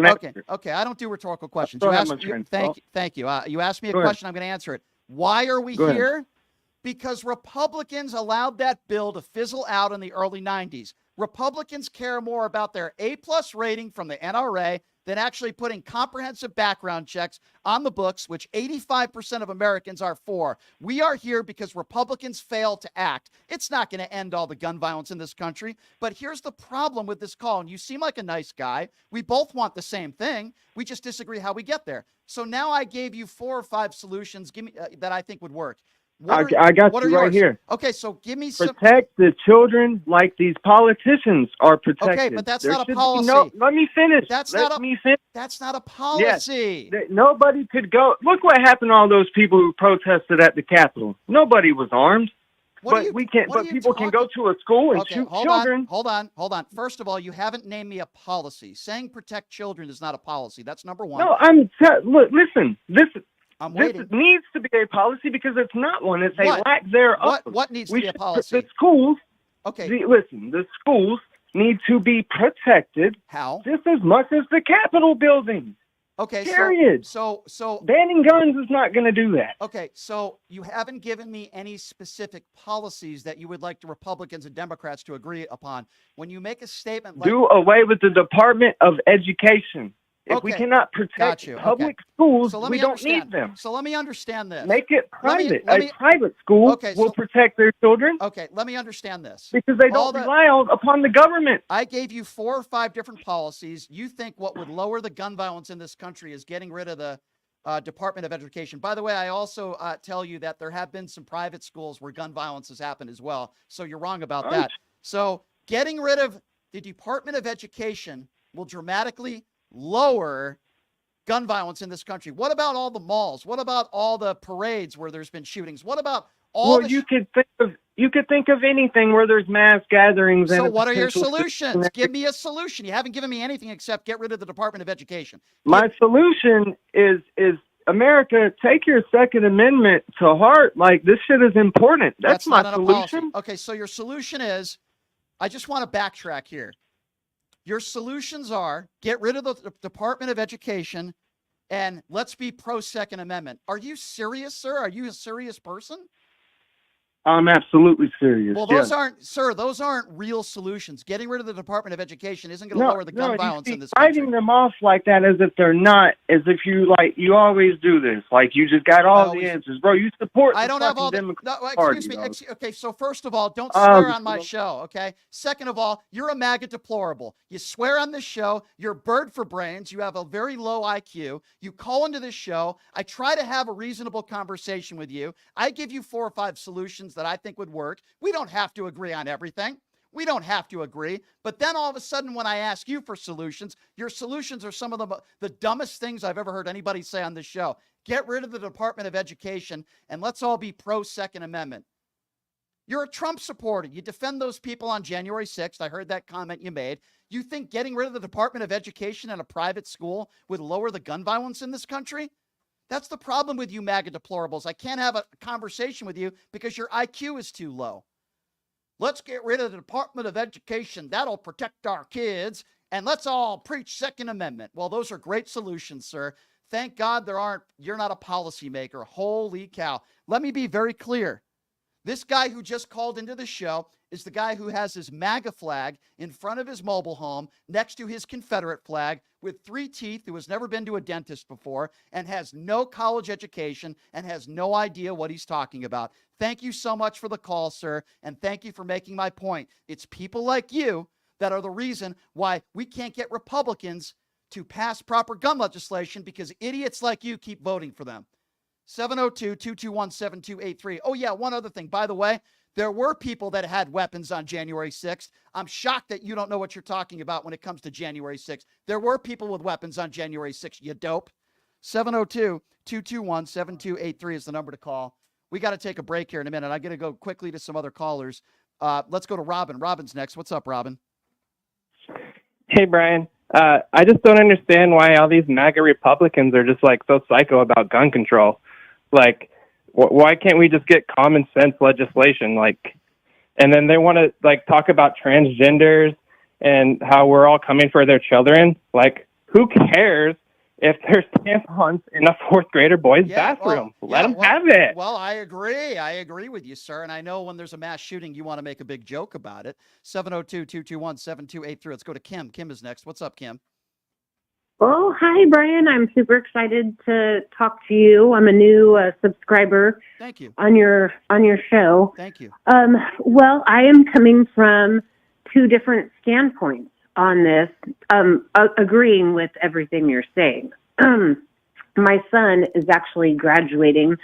Okay. I don't do rhetorical questions. Go ahead, my friend. Thank you. You asked me a Go ahead. question. I'm going to answer it. Why are we Go here? ahead. Because Republicans allowed that bill to fizzle out in the early 90s. Republicans care more about their A+ rating from the NRA than actually putting comprehensive background checks on the books, which 85% of Americans are for. We are here because Republicans failed to act. It's not going to end all the gun violence in this country. But here's the problem with this call. And you seem like a nice guy. We both want the same thing. We just disagree how we get there. So now I gave you 4 or 5 solutions that I think would work. I got you right here. Okay, so give me some. Protect the children like these politicians are protected. Okay, but that's not a should be policy. let me finish. That's Let not me finish. That's not a policy. Yes. Nobody could go. Look what happened to all those people who protested at the Capitol. Nobody was armed. People can go to a school and shoot children. Hold on. First of all, you haven't named me a policy. Saying protect children is not a policy. That's number one. No, look, listen. This needs to be a policy because it's not one. It's a lack thereof. What needs to be a policy? The schools. Okay. The schools need to be protected. How? Just as much as the Capitol building. Okay. Period. So banning guns is not going to do that. Okay. So you haven't given me any specific policies that you would like the Republicans and Democrats to agree upon. When you make a statement like do away with the Department of Education. If we cannot protect public schools, we don't need them. So let me understand this. Make it private. A private school will protect their children. Okay, let me understand this. Because they don't rely upon the government. I gave you 4 or 5 different policies. You think what would lower the gun violence in this country is getting rid of the Department of Education. By the way, I also tell you that there have been some private schools where gun violence has happened as well. So you're wrong about that. So getting rid of the Department of Education will dramatically lower gun violence in this country. What about all the malls? What about all the parades where there's been shootings? What about all you could think of anything where there's mass gatherings. So what are your solutions? Give me a solution. You haven't given me anything except get rid of the Department of Education. My solution is America, take your Second Amendment to heart. Like, this shit is important. That's my solution. Okay, so your solution is, I just want to backtrack here. Your solutions are get rid of the Department of Education and let's be pro-Second Amendment. Are you serious, sir? Are you a serious person? I'm absolutely serious. Well, those aren't real solutions. Getting rid of the Department of Education isn't going to lower the gun violence in this country. Fighting them off like that as if they're not, as if you always do this. Like you just got all the answers. Bro, you support I don't have all the Party, excuse me. Okay, so first of all, don't swear on my show, okay? Second of all, you're a MAGA deplorable. You swear on this show. You're a bird for brains. You have a very low IQ. You call into this show. I try to have a reasonable conversation with you. I give you 4 or 5 solutions that I think would work. We don't have to agree on everything. We don't have to agree. But then all of a sudden, when I ask you for solutions, your solutions are some of the dumbest things I've ever heard anybody say on this show. Get rid of the Department of Education and let's all be pro-Second Amendment. You're a Trump supporter. You defend those people on January 6th. I heard that comment you made. You think getting rid of the Department of Education and a private school would lower the gun violence in this country? That's the problem with you MAGA deplorables. I can't have a conversation with you because your IQ is too low. Let's get rid of the Department of Education. That'll protect our kids. And let's all preach Second Amendment. Well, those are great solutions, sir. Thank God you're not a policymaker. Holy cow. Let me be very clear. This guy who just called into the show is the guy who has his MAGA flag in front of his mobile home next to his Confederate flag with 3 teeth, who has never been to a dentist before and has no college education and has no idea what he's talking about. Thank you so much for the call, sir, and thank you for making my point. It's people like you that are the reason why we can't get Republicans to pass proper gun legislation because idiots like you keep voting for them. 702-221-7283. Oh, yeah, one other thing. By the way, there were people that had weapons on January 6th. I'm shocked that you don't know what you're talking about when it comes to January 6th. There were people with weapons on January 6th, you dope. 702-221-7283 is the number to call. We got to take a break here in a minute. I'm going to go quickly to some other callers. Let's go to Robin. Robin's next. What's up, Robin? Hey, Brian. I just don't understand why all these MAGA Republicans are just like so psycho about gun control. Like, why can't we just get common sense legislation? Like, and then they want to like talk about transgenders and how we're all coming for their children. Like, who cares if there's tampons in a 4th grader boy's bathroom? Let them have it. Well, I agree. I agree with you, sir. And I know when there's a mass shooting, you want to make a big joke about it. 702-221-7283. Let's go to Kim. Kim is next. What's up, Kim? Oh, hi, Brian. I'm super excited to talk to you. I'm a new subscriber. Thank you. On your show. Thank you. Well, I am coming from 2 different standpoints on this, agreeing with everything you're saying. My son is actually graduating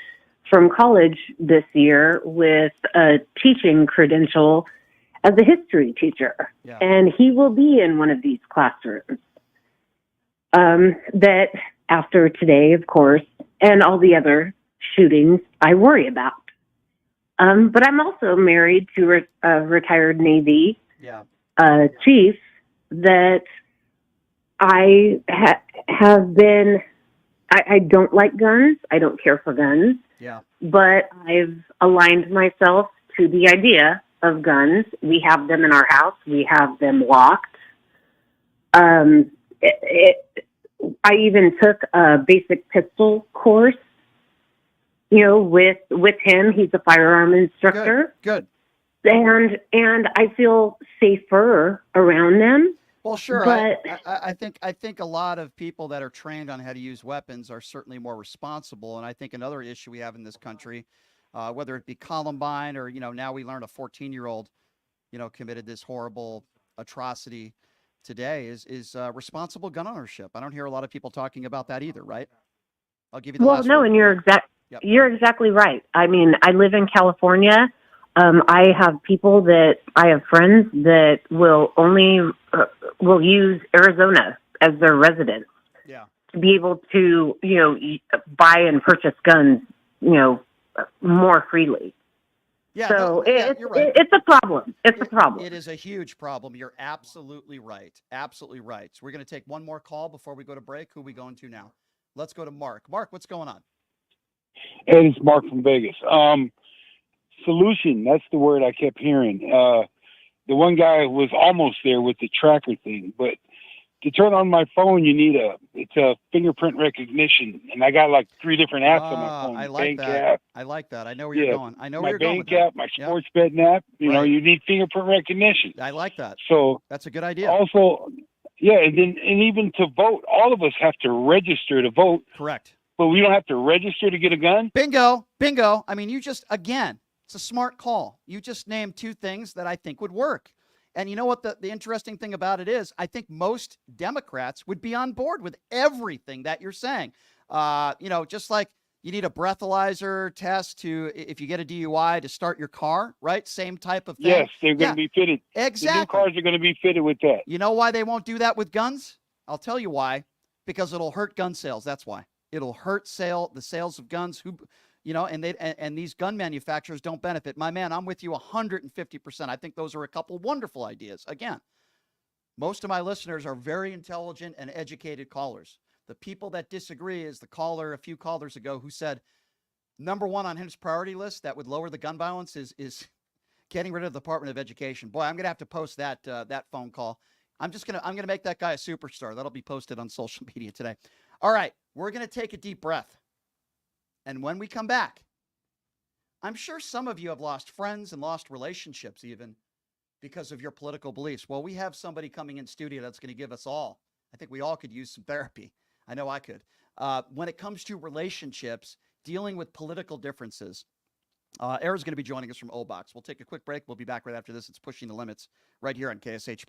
from college this year with a teaching credential as a history teacher, and he will be in one of these classrooms. That after today, of course, and all the other shootings I worry about. But I'm also married to a retired Navy chief that I have been, I don't like guns. I don't care for guns. Yeah. But I've aligned myself to the idea of guns. We have them in our house. We have them locked. I even took a basic pistol course, with him. He's a firearm instructor. Good. And I feel safer around them. Well, sure. But I think a lot of people that are trained on how to use weapons are certainly more responsible. And I think another issue we have in this country, whether it be Columbine or, now we learned a 14-year-old, committed this horrible atrocity today is responsible gun ownership. I don't hear a lot of people talking about that either, right? I'll give you the last no, word. and you're exactly right. I mean, I live in California. I have friends that will only will use Arizona as their residence to be able to, buy and purchase guns, more freely. Yeah, so you're right. It's a problem. It's a problem. It is a huge problem. You're absolutely right. Absolutely right. So we're going to take one more call before we go to break. Who are we going to now? Let's go to Mark. Mark, what's going on? Hey, it's Mark from Vegas. Solution, that's the word I kept hearing. The one guy was almost there with the tracker thing, but to turn on my phone, you need it's a fingerprint recognition, and I got like 3 different apps on my phone. I like that. App. I like that. I know where you're going. I know my where you're going with bank app, that. my sports betting app. You need fingerprint recognition. I like that. So that's a good idea. Also, and even to vote, all of us have to register to vote. Correct. But we don't have to register to get a gun. Bingo. I mean, it's a smart call. You just named 2 things that I think would work. And you know what the interesting thing about it is? I think most Democrats would be on board with everything that you're saying. Just like you need a breathalyzer test if you get a DUI to start your car, right? Same type of thing. Yes, they're going to be fitted. Exactly. The new cars are going to be fitted with that. You know why they won't do that with guns? I'll tell you why. Because it'll hurt gun sales. That's why. It'll hurt the sales of guns. and these gun manufacturers don't benefit. My man, I'm with you 150%. I think those are a couple wonderful ideas. Again, most of my listeners are very intelligent and educated callers. The people that disagree is the caller a few callers ago who said number one on his priority list that would lower the gun violence is getting rid of the Department of Education. Boy, I'm going to have to post that phone call. I'm going to make that guy a superstar. That'll be posted on social media today. All right, we're going to take a deep breath. And when we come back, I'm sure some of you have lost friends and lost relationships even because of your political beliefs. Well, we have somebody coming in studio that's going to give us all. I think we all could use some therapy. I know I could. When it comes to relationships, dealing with political differences, Era's going to be joining us from O-Box. We'll take a quick break. We'll be back right after this. It's Pushing the Limits right here on KSH.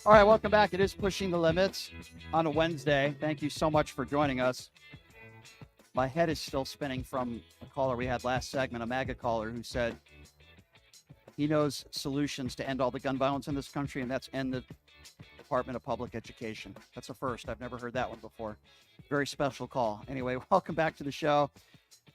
All right, welcome back. It is Pushing the Limits on a Wednesday. Thank you so much for joining us. My head is still spinning from a caller we had last segment, a MAGA caller who said he knows solutions to end all the gun violence in this country, and that's end the Department of Public Education. That's a first. I've never heard that one before. Very special call. Anyway, welcome back to the show.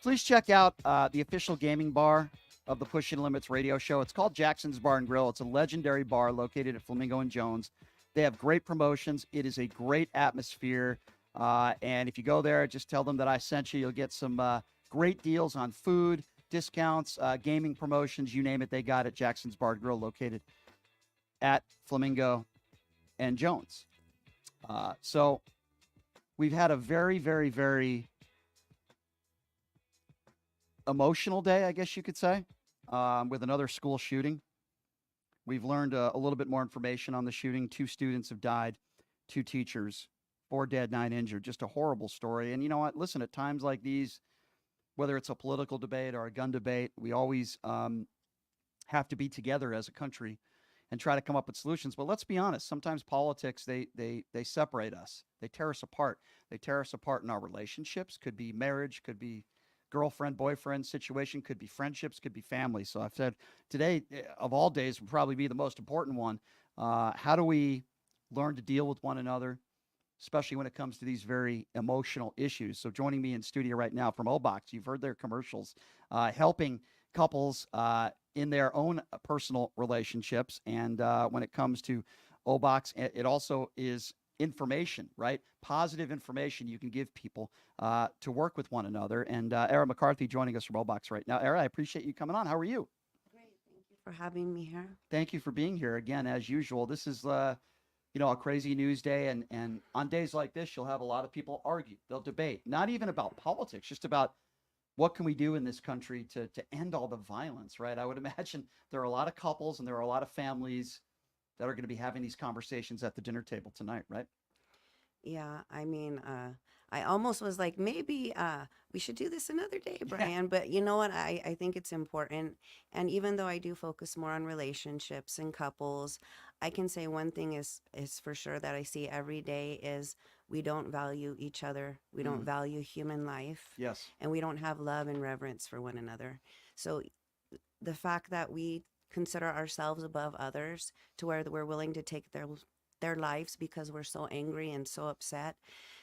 Please check out the official gaming bar of the Pushing the Limits radio show. It's called Jackson's Bar and Grill. It's a legendary bar located at Flamingo and Jones. They have great promotions. It is a great atmosphere. And if you go there, just tell them that I sent you. You'll get some great deals on food, discounts, gaming promotions, you name it. They got it. Jackson's Bar Grill, located at Flamingo and Jones. So we've had a very, very, very emotional day, I guess you could say, with another school shooting. We've learned a little bit more information on the shooting. 2 students have died, 2 teachers, 4 dead, 9 injured. Just a horrible story. And you know what? Listen, at times like these, whether it's a political debate or a gun debate, we always have to be together as a country and try to come up with solutions. But let's be honest, sometimes politics, they separate us. They tear us apart. They tear us apart in our relationships. Could be marriage, could be girlfriend, boyfriend situation, could be friendships, could be family. So I've said today, of all days, would probably be the most important one. How do we learn to deal with one another, especially when it comes to these very emotional issues? So joining me in studio right now from Obox, you've heard their commercials, helping couples in their own personal relationships. And when it comes to Obox, it also is information, right? Positive information you can give people to work with one another. And Era McCarthy joining us from Obox right now. Era, I appreciate you coming on. How are you? For having me here. Thank you for being here again, as usual. This is a crazy news day, and on days like this, you'll have a lot of people argue. They'll debate, not even about politics, just about what can we do in this country to end all the violence, right? I would imagine there are a lot of couples and there are a lot of families that are going to be having these conversations at the dinner table tonight, right? Yeah, I mean, I almost was like, maybe we should do this another day, Brian. But you know what? I think it's important. And even though I do focus more on relationships and couples, I can say one thing is for sure that I see every day is we don't value each other. We don't value human life. Yes. And we don't have love and reverence for one another. So the fact that we consider ourselves above others to where we're willing to take their lives because we're so angry and so upset,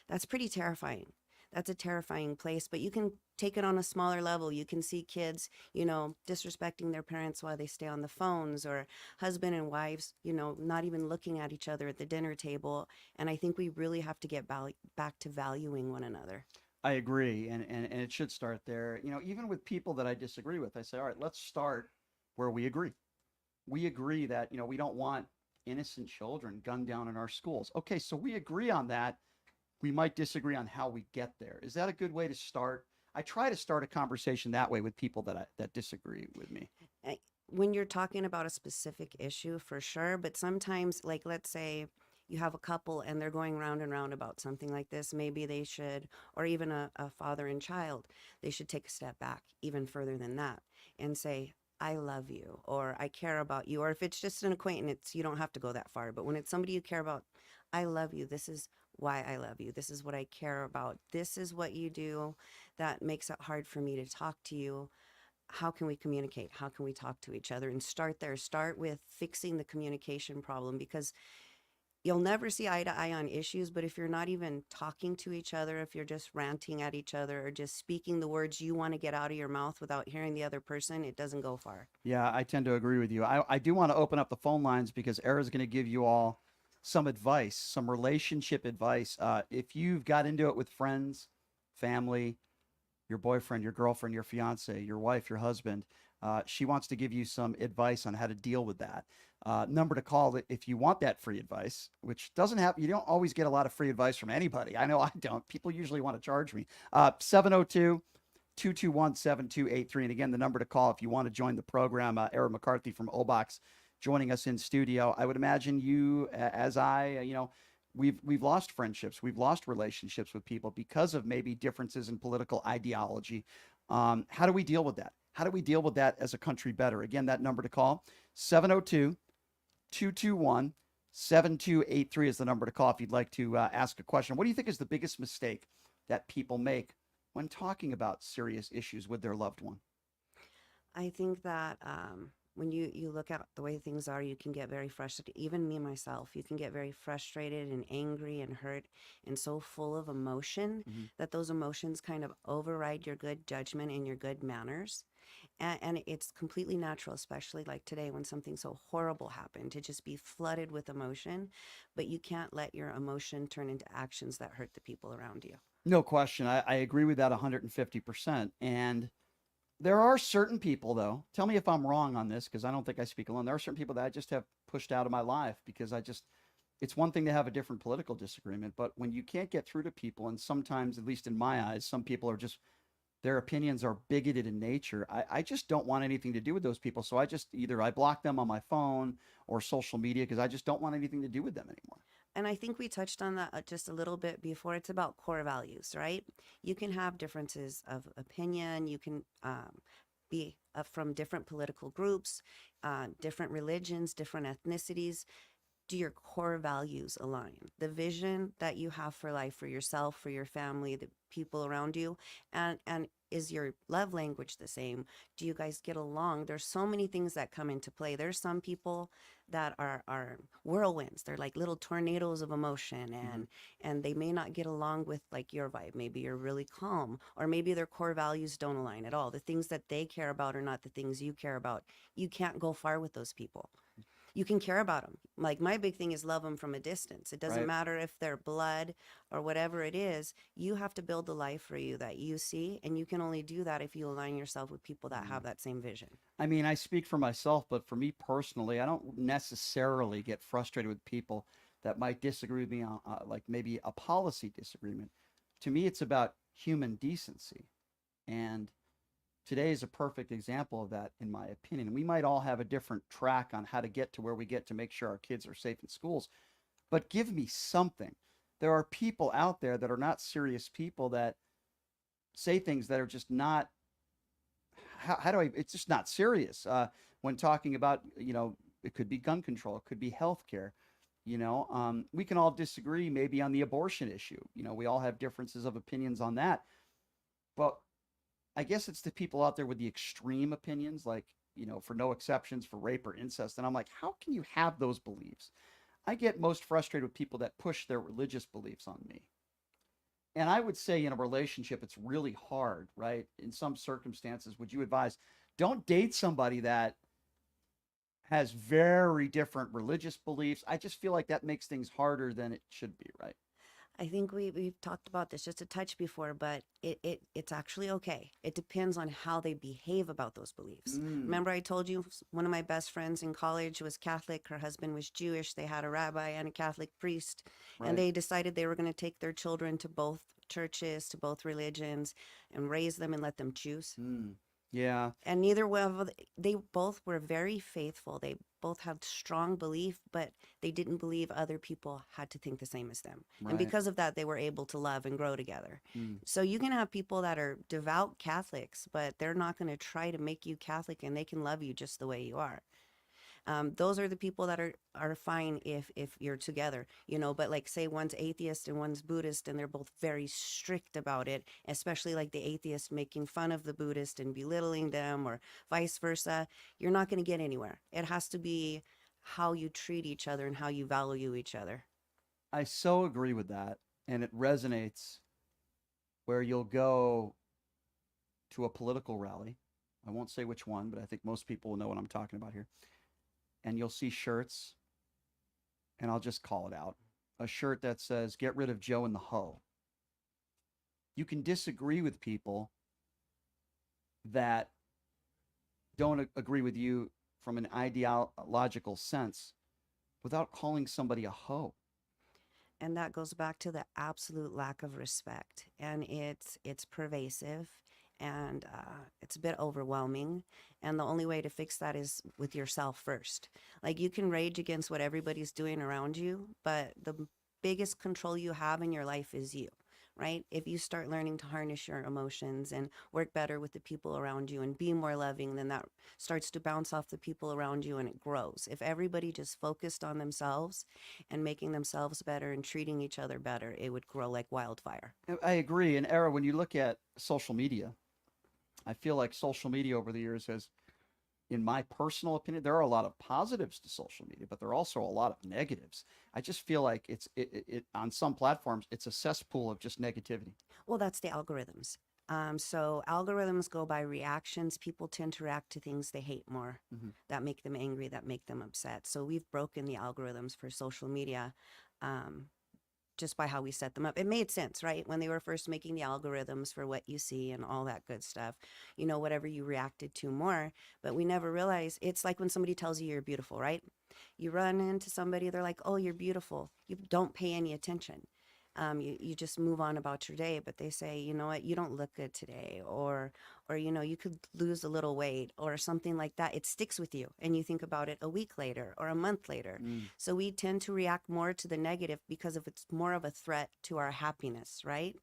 that's pretty terrifying. That's a terrifying place. But you can take it on a smaller level. You can see kids, disrespecting their parents while they stay on the phones, or husband and wives, not even looking at each other at the dinner table. And I think we really have to get back to valuing one another. I agree. And it should start there. Even with people that I disagree with, I say, all right, let's start where we agree. We agree that, we don't want innocent children gunned down in our schools. Okay, so we agree on that. We might disagree on how we get there. Is that a good way to start? I try to start a conversation that way with people that disagree with me. When you're talking about a specific issue, for sure. But sometimes, like, let's say you have a couple and they're going round and round about something like this, maybe they should, or even a father and child, they should take a step back even further than that and say, I love you, or I care about you. Or if it's just an acquaintance, you don't have to go that far. But when it's somebody you care about, I love you. This is why I love you. This is what I care about. This is what you do that makes it hard for me to talk to you. How can we communicate? How can we talk to each other? And start there. Start with fixing the communication problem, because you'll never see eye to eye on issues, but if you're not even talking to each other, if you're just ranting at each other or just speaking the words you want to get out of your mouth without hearing the other person, it doesn't go far. Yeah, I tend to agree with you. I do want to open up the phone lines because Era's going to give you all some advice, some relationship advice. If you've got into it with friends, family, your boyfriend, your girlfriend, your fiance, your wife, your husband, she wants to give you some advice on how to deal with that. Number to call if you want that free advice, which doesn't happen. You don't always get a lot of free advice from anybody. I know I don't. People usually want to charge me. 702-221-7283. And again, the number to call if you want to join the program. Era McCarthy from Obox joining us in studio. I would imagine you, as I, we've lost friendships. We've lost relationships with people because of maybe differences in political ideology. How do we deal with that? How do we deal with that as a country better? Again, that number to call, 702-221-7283 is the number to call if you'd like to ask a question. What do you think is the biggest mistake that people make when talking about serious issues with their loved one? I think that when you look at the way things are, you can get very frustrated. Even me, myself, you can get very frustrated and angry and hurt and so full of emotion that those emotions kind of override your good judgment and your good manners. And it's completely natural, especially like today when something so horrible happened, to just be flooded with emotion. But you can't let your emotion turn into actions that hurt the people around you. No question. I agree with that 150%. And there are certain people, though, tell me if I'm wrong on this, because I don't think I speak alone. There are certain people that I just have pushed out of my life because it's one thing to have a different political disagreement, but when you can't get through to people, and sometimes, at least in my eyes, some people are just, their opinions are bigoted in nature. I just don't want anything to do with those people. So I block them on my phone or social media because I just don't want anything to do with them anymore. And I think we touched on that just a little bit before. It's about core values, right? You can have differences of opinion. You can be from different political groups, different religions, different ethnicities. Do your core values align? The vision that you have for life, for yourself, for your family, the people around you, and is your love language the same? Do you guys get along? There's so many things that come into play. There's some people that are whirlwinds. They're like little tornadoes of emotion, and they may not get along with like your vibe. Maybe you're really calm, or maybe their core values don't align at all. The things that they care about are not the things you care about. You can't go far with those people. You can care about them. Like my big thing is love them from a distance. It doesn't matter if they're blood or whatever it is. You have to build the life for you that you see, and you can only do that if you align yourself with people that have that same vision. I mean, I speak for myself, but for me personally, I don't necessarily get frustrated with people that might disagree with me on like maybe a policy disagreement. To me, it's about human decency. And today is a perfect example of that, in my opinion. We might all have a different track on how to get to where we get to make sure our kids are safe in schools, but give me something. There are people out there that are not serious people that say things that are just not, it's just not serious. When talking about, it could be gun control, it could be healthcare. We can all disagree maybe on the abortion issue. We all have differences of opinions on that. But I guess it's the people out there with the extreme opinions, like, for no exceptions, for rape or incest. And I'm like, how can you have those beliefs? I get most frustrated with people that push their religious beliefs on me. And I would say in a relationship, it's really hard, right? In some circumstances, would you advise, don't date somebody that has very different religious beliefs? I just feel like that makes things harder than it should be, right? I think we've talked about this just a touch before, but it's actually okay. It depends on how they behave about those beliefs. Remember I told you one of my best friends in college was Catholic. Her husband was Jewish. They had a rabbi and a Catholic priest, and they decided they were going to take their children to both churches, to both religions, and raise them and let them choose. Yeah. And they both were very faithful. They both had strong belief, but they didn't believe other people had to think the same as them. And because of that, they were able to love and grow together. So you can have people that are devout Catholics, but they're not going to try to make you Catholic, and they can love you just the way you are. Those are the people that are fine if you're together, but like say one's atheist and one's Buddhist, and they're both very strict about it, especially like the atheist making fun of the Buddhist and belittling them, or vice versa. You're not going to get anywhere. It has to be how you treat each other and how you value each other. I so agree with that. And it resonates where you'll go to a political rally. I won't say which one, but I think most people will know what I'm talking about here. And you'll see shirts, and I'll just call it out, a shirt that says, "Get rid of Joe and the hoe." You can disagree with people that don't agree with you from an ideological sense without calling somebody a hoe. And that goes back to the absolute lack of respect. And it's pervasive, and it's a bit overwhelming. And the only way to fix that is with yourself first. Like, you can rage against what everybody's doing around you, but the biggest control you have in your life is you, right? If you start learning to harness your emotions and work better with the people around you and be more loving, then that starts to bounce off the people around you, and it grows. If everybody just focused on themselves and making themselves better and treating each other better, it would grow like wildfire. I agree. And Era, when you look at social media, I feel like social media over the years has, in my personal opinion, there are a lot of positives to social media, but there are also a lot of negatives. I just feel like it on some platforms, it's a cesspool of just negativity. Well, that's the algorithms. So algorithms go by reactions. People tend to react to things they hate more, that make them angry, that make them upset. So we've broken the algorithms for social media just by how we set them up. It made sense, right? When they were first making the algorithms for what you see and all that good stuff, whatever you reacted to more. But we never realize, it's like when somebody tells you you're beautiful, right? You run into somebody, they're like, oh, you're beautiful. You don't pay any attention. You just move on about your day, but they say, you know what, you don't look good today, or you could lose a little weight or something like that. It sticks with you, and you think about it a week later or a month later. So we tend to react more to the negative because it's more of a threat to our happiness, right?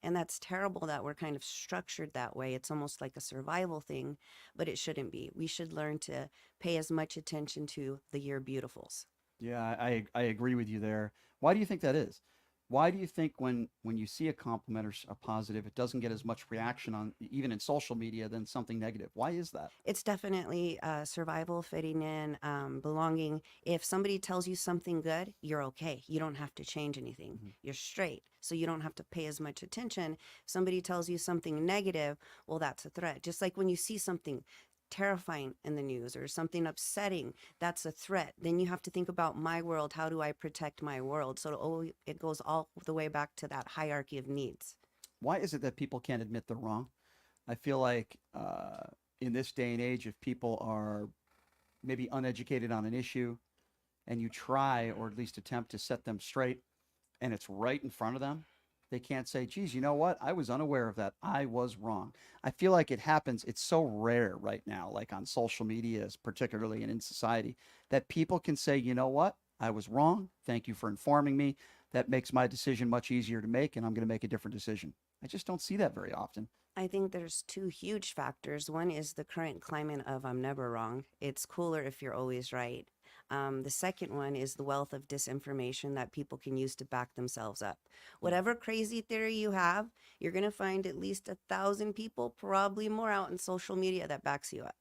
And that's terrible that we're kind of structured that way. It's almost like a survival thing, but it shouldn't be. We should learn to pay as much attention to the You're Beautifuls. Yeah, I agree with you there. Why do you think that is? Why do you think when you see a compliment or a positive, it doesn't get as much reaction on even in social media than something negative? Why is that? It's definitely survival, fitting in, belonging. If somebody tells you something good, you're okay. You don't have to change anything. You're straight. So you don't have to pay as much attention. If somebody tells you something negative, well, that's a threat. Just like when you see something terrifying in the news or something upsetting, that's a threat. Then you have to think about my world. How do I protect my world? So it goes all the way back to that hierarchy of needs. Why is it that people can't admit they're wrong? I feel like in this day and age, if people are maybe uneducated on an issue and you try or at least attempt to set them straight and it's right in front of them, they can't say, geez, you know what? I was unaware of that. I was wrong. I feel like it happens. It's so rare right now, like on social media, particularly and in society, that people can say, you know what? I was wrong. Thank you for informing me. That makes my decision much easier to make, and I'm going to make a different decision. I just don't see that very often. I think there's two huge factors. One is the current climate of I'm never wrong. It's cooler if you're always right. The second one is the wealth of disinformation that people can use to back themselves up. Whatever crazy theory you have, you're going to find at least 1,000 people, probably more, out in social media that backs you up.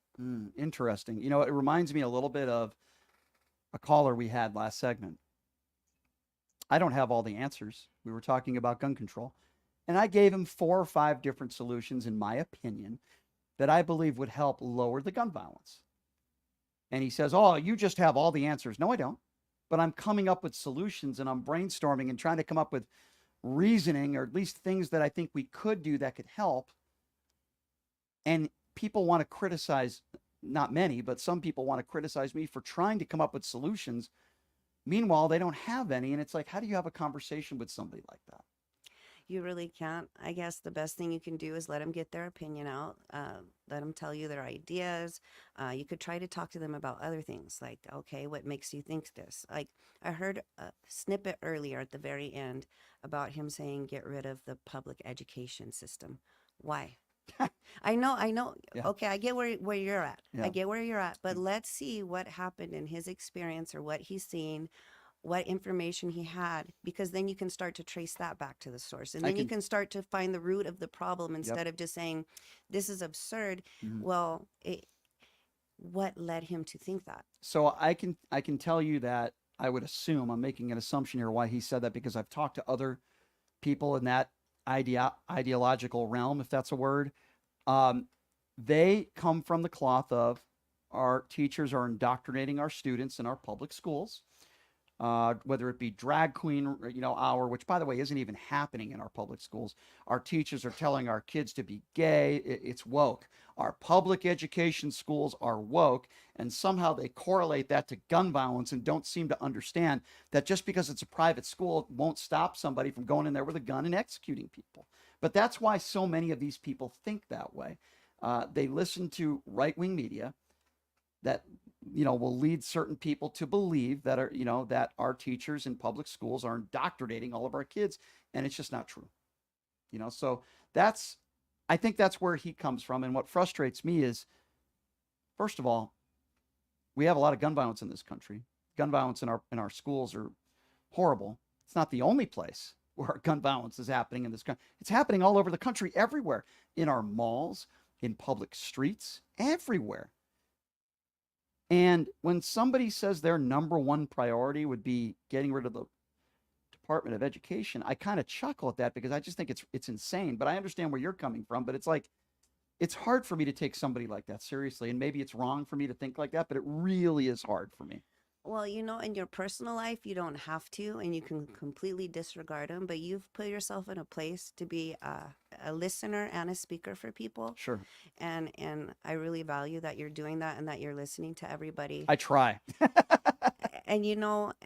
Interesting. It reminds me a little bit of a caller we had last segment. I don't have all the answers. We were talking about gun control, and I gave him 4 or 5 different solutions, in my opinion, that I believe would help lower the gun violence. And he says, oh, you just have all the answers. No, I don't. But I'm coming up with solutions, and I'm brainstorming and trying to come up with reasoning, or at least things that I think we could do that could help. And people want to criticize, not many, but some people want to criticize me for trying to come up with solutions. Meanwhile, they don't have any. And it's like, how do you have a conversation with somebody like that? You really can't. I guess the best thing you can do is let them get their opinion out. Let them tell you their ideas. You could try to talk to them about other things, like, okay, what makes you think this? Like, I heard a snippet earlier at the very end about him saying, get rid of the public education system. Why? I know. Yeah. Okay, I get where you're at. Yeah. I get where you're at. But let's see what happened in his experience, or what he's seen, what information he had, because then you can start to trace that back to the source. And then you can start to find the root of the problem instead of just saying, this is absurd. Well, what led him to think that? So I can tell you that I would assume, I'm making an assumption here why he said that, because I've talked to other people in that ideological realm, if that's a word. They come from the cloth of, our teachers are indoctrinating our students in our public schools. Whether it be drag queen, hour, which, by the way, isn't even happening in our public schools. Our teachers are telling our kids to be gay. It's woke. Our public education schools are woke, and somehow they correlate that to gun violence and don't seem to understand that just because it's a private school won't stop somebody from going in there with a gun and executing people. But that's why so many of these people think that way. They listen to right-wing media that will lead certain people to believe that that our teachers in public schools are indoctrinating all of our kids, and it's just not true. So I think that's where he comes from. And what frustrates me is, first of all, we have a lot of gun violence in this country. Gun violence in our schools are horrible. It's not the only place where gun violence is happening in this country. It's happening all over the country, everywhere, in our malls, in public streets, everywhere. And when somebody says their number one priority would be getting rid of the Department of Education, I kind of chuckle at that because I just think it's insane. But I understand where you're coming from. But it's like, it's hard for me to take somebody like that seriously. And maybe it's wrong for me to think like that, but it really is hard for me. Well, in your personal life, you don't have to, and you can completely disregard them, but you've put yourself in a place to be a listener and a speaker for people. Sure. And I really value that you're doing that and that you're listening to everybody. I try. And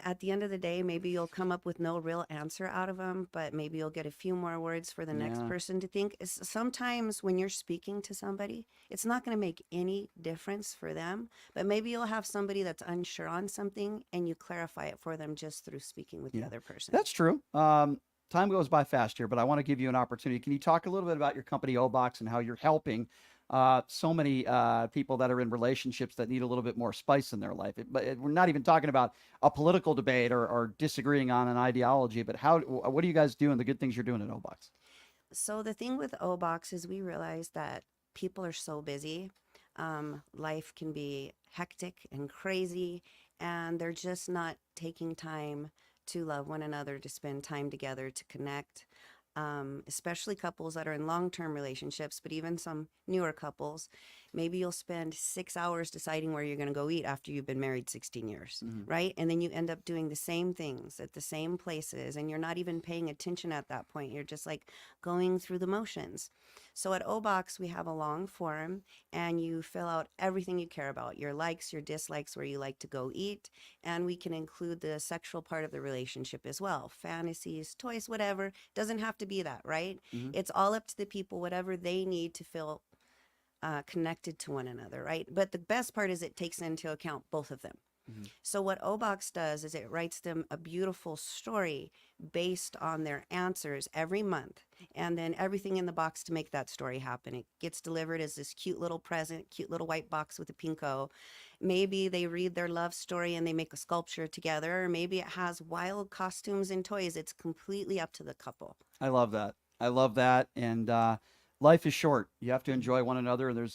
at the end of the day, maybe you'll come up with no real answer out of them, but maybe you'll get a few more words for the next Yeah. person to think. Sometimes when you're speaking to somebody, it's not going to make any difference for them, but maybe you'll have somebody that's unsure on something and you clarify it for them just through speaking with the Yeah. other person. That's true. Time goes by fast here, but I want to give you an opportunity. Can you talk a little bit about your company, Obox, and how you're helping so many people that are in relationships that need a little bit more spice in their life? We're not even talking about a political debate or disagreeing on an ideology, but what are you guys doing, the good things you're doing at Obox? So the thing with Obox is we realize that people are so busy. Life can be hectic and crazy, and they're just not taking time to love one another, to spend time together, to connect. Especially couples that are in long-term relationships, but even some newer couples, maybe you'll spend 6 hours deciding where you're going to go eat after you've been married 16 years, right? And then you end up doing the same things at the same places, and you're not even paying attention at that point. You're just like going through the motions. So at Obox, we have a long form, and you fill out everything you care about, your likes, your dislikes, where you like to go eat, and we can include the sexual part of the relationship as well, fantasies, toys, whatever. Doesn't have to be that, right? It's all up to the people, whatever they need to feel connected to one another, right? But the best part is it takes into account both of them. So what Obox does is it writes them a beautiful story based on their answers every month, and then everything in the box to make that story happen. It gets delivered as this cute little present, cute little white box with a pinko. Maybe they read their love story and they make a sculpture together, or maybe it has wild costumes and toys. It's completely up to the couple. I love that. And life is short. You have to enjoy one another. And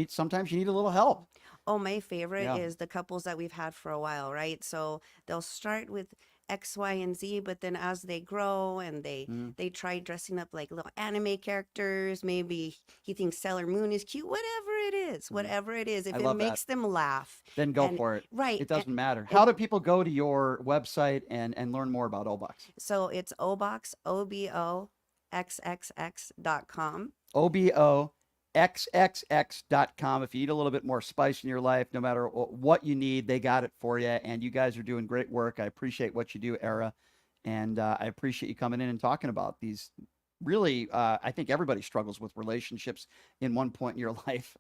sometimes you need a little help. Oh, my favorite is the couples that we've had for a while, right? So they'll start with X, Y, and Z, but then as they grow and they try dressing up like little anime characters, maybe he thinks Sailor Moon is cute, whatever it is, if I it love makes them laugh. Then go for it. Right. It doesn't matter. How do people go to your website and learn more about Obox? So it's Obox, OBOXXX.com. OBOXXX.com. If you need a little bit more spice in your life, no matter what you need, they got it for you. And you guys are doing great work. I appreciate what you do, Era. And I appreciate you coming in and talking about these. Really, I think everybody struggles with relationships in one point in your life.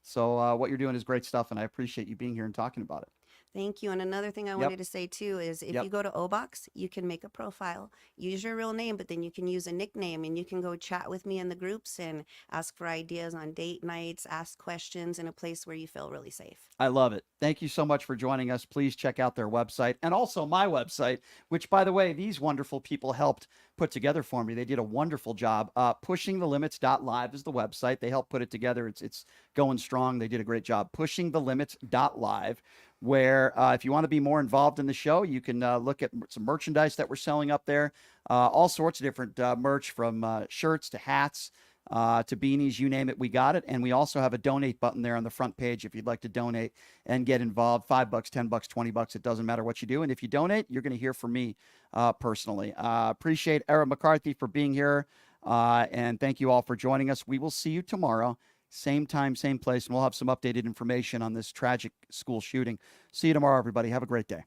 So what you're doing is great stuff. And I appreciate you being here and talking about it. Thank you. And another thing I wanted to say too is if you go to Obox, you can make a profile, use your real name, but then you can use a nickname and you can go chat with me in the groups and ask for ideas on date nights, ask questions in a place where you feel really safe. I love it. Thank you so much for joining us. Please check out their website and also my website, which, by the way, these wonderful people helped put together for me. They did a wonderful job. Pushingthelimits.live is the website. They helped put it together. It's going strong. They did a great job. Pushingthelimits.live, where if you want to be more involved in the show, you can look at some merchandise that we're selling up there. All sorts of different merch, from shirts to hats to beanies, you name it, we got it. And we also have a donate button there on the front page if you'd like to donate and get involved. $5, $10, $20, it doesn't matter what you do. And if you donate, you're going to hear from me personally. Appreciate Era McCarthy for being here. And thank you all for joining us. We will see you tomorrow. Same time, same place, and we'll have some updated information on this tragic school shooting. See you tomorrow, everybody. Have a great day.